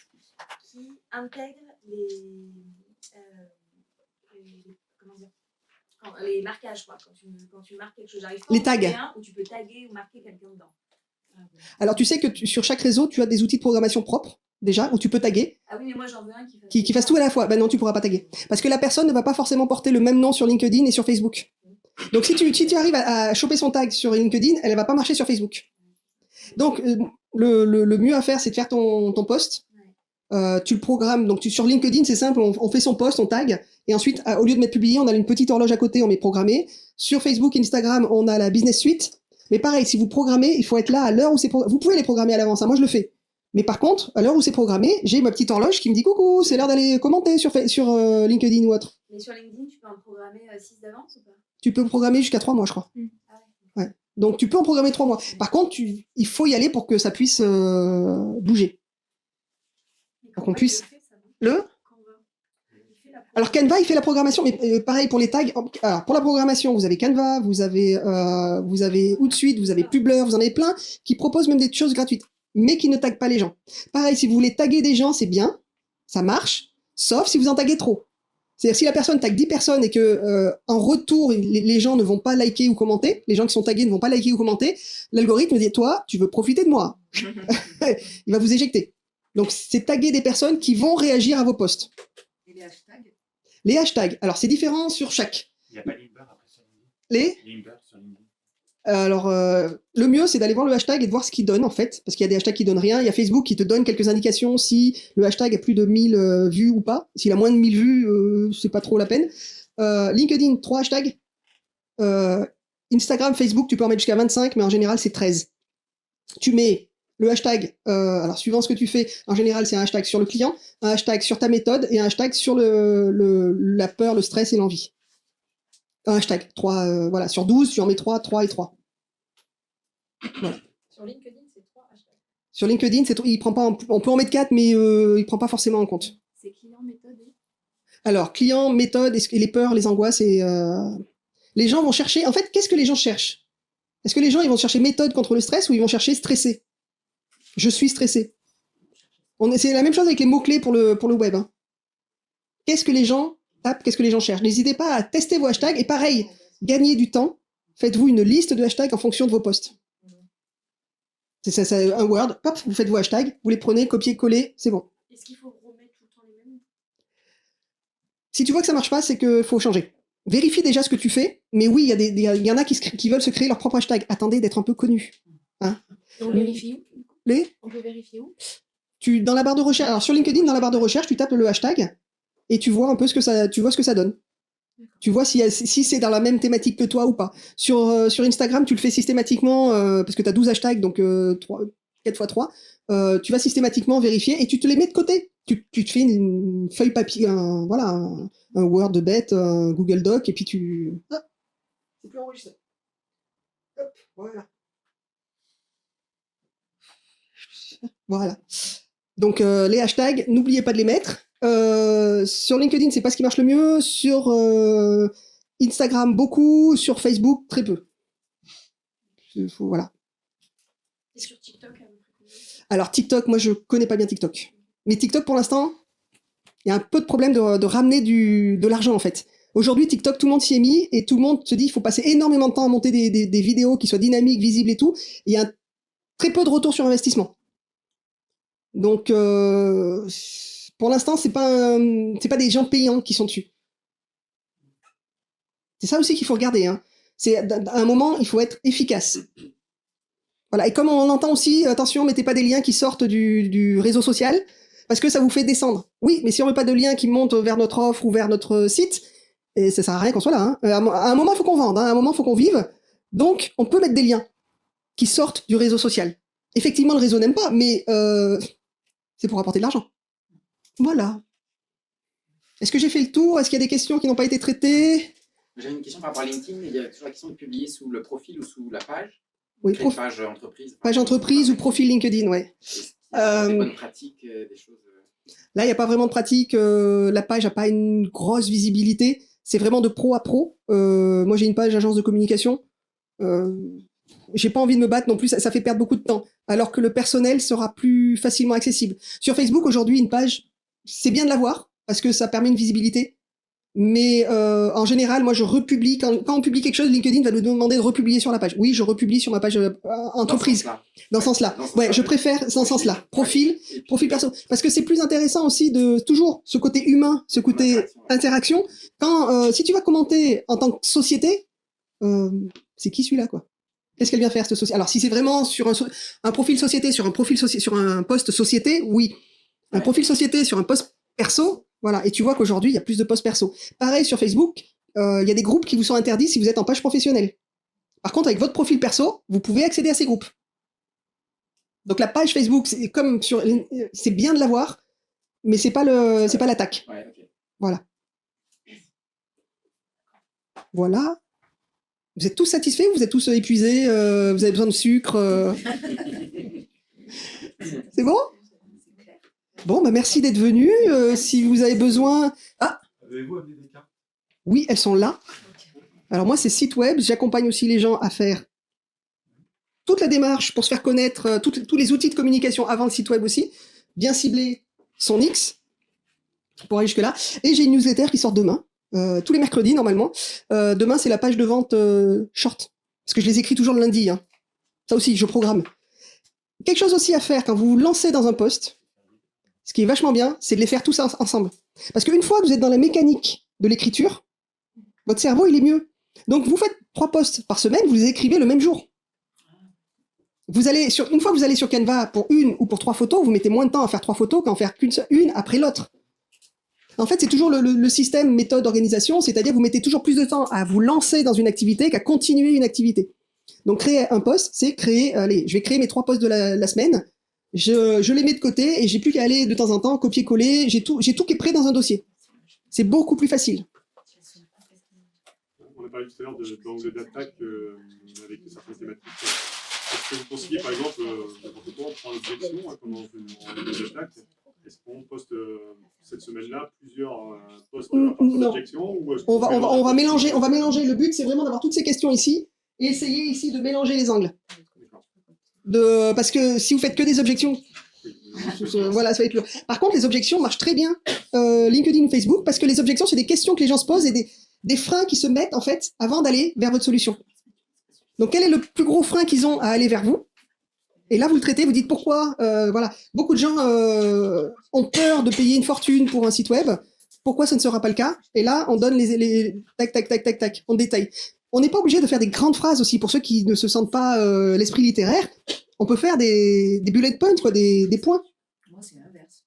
qui intègre comment dire, les marquages, quoi. Quand tu marques quelque chose, j'arrive pas Les à en trouver tags. un où tu peux taguer ou marquer quelqu'un dedans. Alors, tu sais que sur chaque réseau, tu as des outils de programmation propres, déjà, où tu peux taguer, Ah oui, mais moi j'en veux un qui fasse tout à la fois. Ben non, tu pourras pas taguer. Parce que la personne ne va pas forcément porter le même nom sur LinkedIn et sur Facebook. Donc, si tu arrives à choper son tag sur LinkedIn, elle ne va pas marcher sur Facebook. Donc, le mieux à faire, c'est de faire ton post. Tu le programmes. Donc, sur LinkedIn, c'est simple, on fait son post, on tag. Et ensuite, au lieu de mettre publié, on a une petite horloge à côté, on met programmé. Sur Facebook, Instagram, on a la business suite. Mais pareil, si vous programmez, il faut être là à l'heure où c'est programmé. Vous pouvez les programmer à l'avance, hein, moi je le fais. Mais par contre, à l'heure où c'est programmé, j'ai ma petite horloge qui me dit coucou, c'est l'heure d'aller commenter sur LinkedIn ou autre. Mais sur LinkedIn, tu peux en programmer 6 d'avance ou pas? Tu peux programmer jusqu'à 3 mois, je crois. Ah ouais. Ouais. Donc tu peux en programmer 3 mois. Par contre, il faut y aller pour que ça puisse bouger. Pour qu'on puisse. Alors Canva, il fait la programmation, mais pareil pour les tags. Alors pour la programmation, vous avez Canva, vous avez Outsuite, vous avez Publer, vous en avez plein qui proposent même des choses gratuites, mais qui ne taguent pas les gens. Pareil, si vous voulez taguer des gens, c'est bien, ça marche, sauf si vous en taguez trop. C'est-à-dire si la personne tague 10 personnes et que en retour les gens ne vont pas liker ou commenter, les gens qui sont tagués ne vont pas liker ou commenter, l'algorithme dit toi, tu veux profiter de moi, il va vous éjecter. Donc c'est taguer des personnes qui vont réagir à vos posts. Et les hashtags? Les hashtags, alors c'est différent sur chaque. Il n'y a pas Limber après sur LinkedIn. Limber sur LinkedIn. Alors, le mieux, c'est d'aller voir le hashtag et de voir ce qu'il donne, en fait. Parce qu'il y a des hashtags qui donnent rien. Il y a Facebook qui te donne quelques indications si le hashtag a plus de 1000 vues ou pas. S'il a moins de 1000 vues, c'est pas trop la peine. LinkedIn, 3 hashtags. Instagram, Facebook, tu peux en mettre jusqu'à 25, mais en général, c'est 13. Tu mets le hashtag, alors suivant ce que tu fais, en général, c'est un hashtag sur le client, un hashtag sur ta méthode et un hashtag sur la peur, le stress et l'envie. Un hashtag, 3, voilà, sur 12, tu en mets 3 et 3. Voilà. Sur LinkedIn, c'est 3 hashtags. Sur LinkedIn, il prend pas, on peut en mettre 4, mais il prend pas forcément en compte. C'est client, méthode et... Alors, client, méthode, et les peurs, les angoisses, et les gens vont chercher, en fait, qu'est-ce que les gens cherchent? Est-ce que les gens, ils vont chercher méthode contre le stress ou ils vont chercher stressé? Je suis stressé. C'est la même chose avec les mots-clés pour le web. Hein. Qu'est-ce que les gens tapent, qu'est-ce que les gens cherchent? N'hésitez pas à tester vos hashtags, et pareil, gagnez du temps, faites-vous une liste de hashtags en fonction de vos posts. C'est un Word, hop, vous faites vos hashtags, vous les prenez, copiez, coller, c'est bon. Est-ce qu'il faut remettre tout le temps les mêmes? Si tu vois que ça marche pas, c'est qu'il faut changer. Vérifie déjà ce que tu fais, mais oui, il y en a qui veulent se créer leur propre hashtag. Attendez d'être un peu connu. Hein. On vérifie où? On peut vérifier où? Dans la barre de recherche, alors sur LinkedIn, dans la barre de recherche, tu tapes le hashtag et tu vois un peu ce que ça donne. Tu vois si c'est dans la même thématique que toi ou pas. Sur Instagram, tu le fais systématiquement parce que tu as 12 hashtags, donc 4 x 3. Tu vas systématiquement vérifier et tu te les mets de côté. Tu te fais une feuille papier, un Word de bête, un Google Doc, et puis tu... Ah, c'est plus enregistré. Hop, voilà. Voilà. Donc les hashtags, n'oubliez pas de les mettre. Sur LinkedIn, c'est pas ce qui marche le mieux. Sur Instagram, beaucoup. Sur Facebook, très peu. Voilà. Et sur TikTok, à peu près combien? Alors TikTok, moi je connais pas bien TikTok. Mais TikTok, pour l'instant, il y a un peu de problème de ramener de l'argent en fait. Aujourd'hui, TikTok, tout le monde s'y est mis et tout le monde se dit il faut passer énormément de temps à monter des vidéos qui soient dynamiques, visibles et tout. Et il y a très peu de retour sur investissement. Donc, pour l'instant, c'est pas des gens payants qui sont dessus. C'est ça aussi qu'il faut regarder. Hein. C'est à un moment, il faut être efficace. Voilà. Et comme on entend aussi, attention, mettez pas des liens qui sortent du réseau social parce que ça vous fait descendre. Oui, mais si on met pas de liens qui montent vers notre offre ou vers notre site, et ça sert à rien qu'on soit là. Hein. À un moment, il faut qu'on vende. Hein. À un moment, il faut qu'on vive. Donc, on peut mettre des liens qui sortent du réseau social. Effectivement, le réseau n'aime pas, mais c'est pour apporter de l'argent. Voilà. Est-ce que j'ai fait le tour? Est-ce qu'il y a des questions qui n'ont pas été traitées? J'avais une question par rapport à LinkedIn. Il y a toujours la question de publier sous le profil ou sous la page. Oui, page entreprise. Page entreprise ou profil LinkedIn, ouais. Des bonnes pratiques, des choses. Là, il n'y a pas vraiment de pratique. La page n'a pas une grosse visibilité. C'est vraiment de pro à pro. Moi, j'ai une page agence de communication. J'ai pas envie de me battre non plus, ça fait perdre beaucoup de temps. Alors que le personnel sera plus facilement accessible. Sur Facebook, aujourd'hui, une page, c'est bien de l'avoir, parce que ça permet une visibilité. Mais en général, moi, je republie. Quand on publie quelque chose, LinkedIn va nous demander de republier sur la page. Oui, je republie sur ma page entreprise. Dans ce sens-là. Ouais, je préfère dans ce sens-là. Profil perso. Parce que c'est plus intéressant aussi de toujours ce côté humain, ce côté interaction. Quand si tu vas commenter en tant que société, c'est qui celui-là, quoi? Qu'est-ce qu'elle vient faire, cette société? Alors, si c'est vraiment sur un profil société, sur un poste société, oui. Un profil société sur un poste perso, voilà. Et tu vois qu'aujourd'hui, il y a plus de posts perso. Pareil sur Facebook, il y a des groupes qui vous sont interdits si vous êtes en page professionnelle. Par contre, avec votre profil perso, vous pouvez accéder à ces groupes. Donc la page Facebook, c'est comme c'est bien de l'avoir, mais c'est pas l'attaque. Ouais, ok. Voilà. Voilà. Vous êtes tous satisfaits? Vous êtes tous épuisés? Vous avez besoin de sucre? C'est bon? Bon, bah merci d'être venus. Si vous avez besoin... Ah! Avez-vous amené des cartes? Oui, elles sont là. Alors moi, c'est site web. J'accompagne aussi les gens à faire toute la démarche pour se faire connaître, tous les outils de communication avant le site web aussi. Bien cibler son X pour aller jusque-là. Et j'ai une newsletter qui sort demain. Tous les mercredis normalement. Demain, c'est la page de vente short. Parce que je les écris toujours le lundi. Hein. Ça aussi, je programme. Quelque chose aussi à faire quand vous vous lancez dans un post, ce qui est vachement bien, c'est de les faire tous ensemble. Parce qu'une fois que vous êtes dans la mécanique de l'écriture, votre cerveau, il est mieux. Donc, vous faites 3 posts par semaine, vous les écrivez le même jour. Une fois que vous allez sur Canva pour 1 ou pour 3 photos, vous mettez moins de temps à faire 3 photos qu'à en faire une après l'autre. En fait, c'est toujours le système méthode organisation, c'est-à-dire vous mettez toujours plus de temps à vous lancer dans une activité qu'à continuer une activité. Donc créer un post, c'est je vais créer mes 3 posts de la semaine, je les mets de côté et j'ai plus qu'à aller de temps en temps copier-coller, j'ai tout qui est prêt dans un dossier. C'est beaucoup plus facile. On a parlé tout à l'heure d'angle d'attaque avec certaines thématiques. Est-ce que vous conseillez, par exemple, n'importe quoi, on prend l'objection, comment on fait en angle d'attaque? Est-ce qu'on poste cette semaine-là plusieurs postes par objection ou on va mélanger. Le but, c'est vraiment d'avoir toutes ces questions ici et essayer ici de mélanger les angles. Parce que si vous faites que des objections, voilà, ça va être lourd. Par contre, les objections marchent très bien LinkedIn ou Facebook parce que les objections, c'est des questions que les gens se posent et des freins qui se mettent en fait avant d'aller vers votre solution. Donc, quel est le plus gros frein qu'ils ont à aller vers vous? Et là, vous le traitez, vous dites pourquoi. Voilà, beaucoup de gens ont peur de payer une fortune pour un site web. Pourquoi ce ne sera pas le cas? Et là, on donne les tac, on détaille. On n'est pas obligé de faire des grandes phrases aussi pour ceux qui ne se sentent pas l'esprit littéraire. On peut faire des bullet points, quoi, des points. Moi, c'est l'inverse.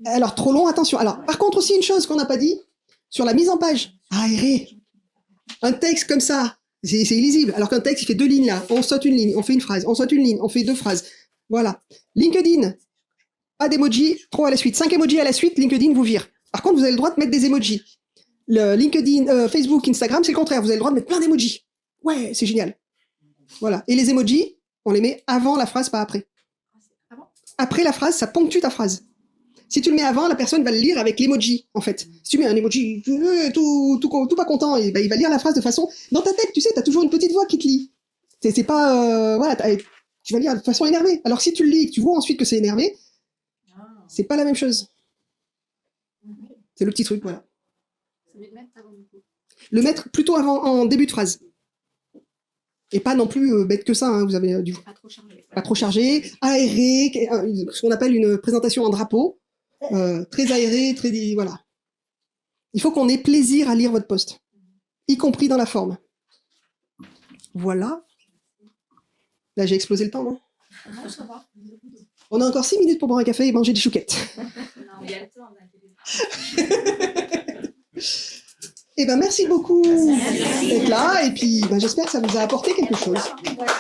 Alors, trop long, attention. Alors, par contre, aussi une chose qu'on n'a pas dit sur la mise en page. Aéré. Un texte comme ça. C'est illisible. Alors qu'un texte, il fait 2 lignes là. On saute une ligne, on fait une phrase. On saute une ligne, on fait 2 phrases. Voilà. LinkedIn, pas d'emoji, trop à la suite. 5 emojis à la suite, LinkedIn vous vire. Par contre, vous avez le droit de mettre des emojis. Le LinkedIn, Facebook, Instagram, c'est le contraire. Vous avez le droit de mettre plein d'emojis. Ouais, c'est génial. Voilà. Et les emojis, on les met avant la phrase, pas après. Après la phrase, ça ponctue ta phrase. Si tu le mets avant, la personne va le lire avec l'emoji, en fait. Si tu mets un emoji tout pas content, et il va lire la phrase de façon... Dans ta tête, tu sais, t'as toujours une petite voix qui te lit. C'est pas... voilà, tu vas lire de façon énervée. Alors si tu le lis et que tu vois ensuite que c'est énervé, c'est pas la même chose. C'est le petit truc, voilà. Le mettre plutôt avant, en début de phrase. Et pas non plus bête que ça, hein, vous avez du... Pas trop chargé. Aéré, ce qu'on appelle une présentation en drapeau. Très aéré, voilà. Il faut qu'on ait plaisir à lire votre post, y compris dans la forme. Voilà. Là, j'ai explosé le temps, non? Non, ça va. On a encore 6 minutes pour boire un café et manger des chouquettes. Non, il y a le temps. Eh ben, merci beaucoup d'être là, et puis ben, j'espère que ça vous a apporté quelque chose. Voilà.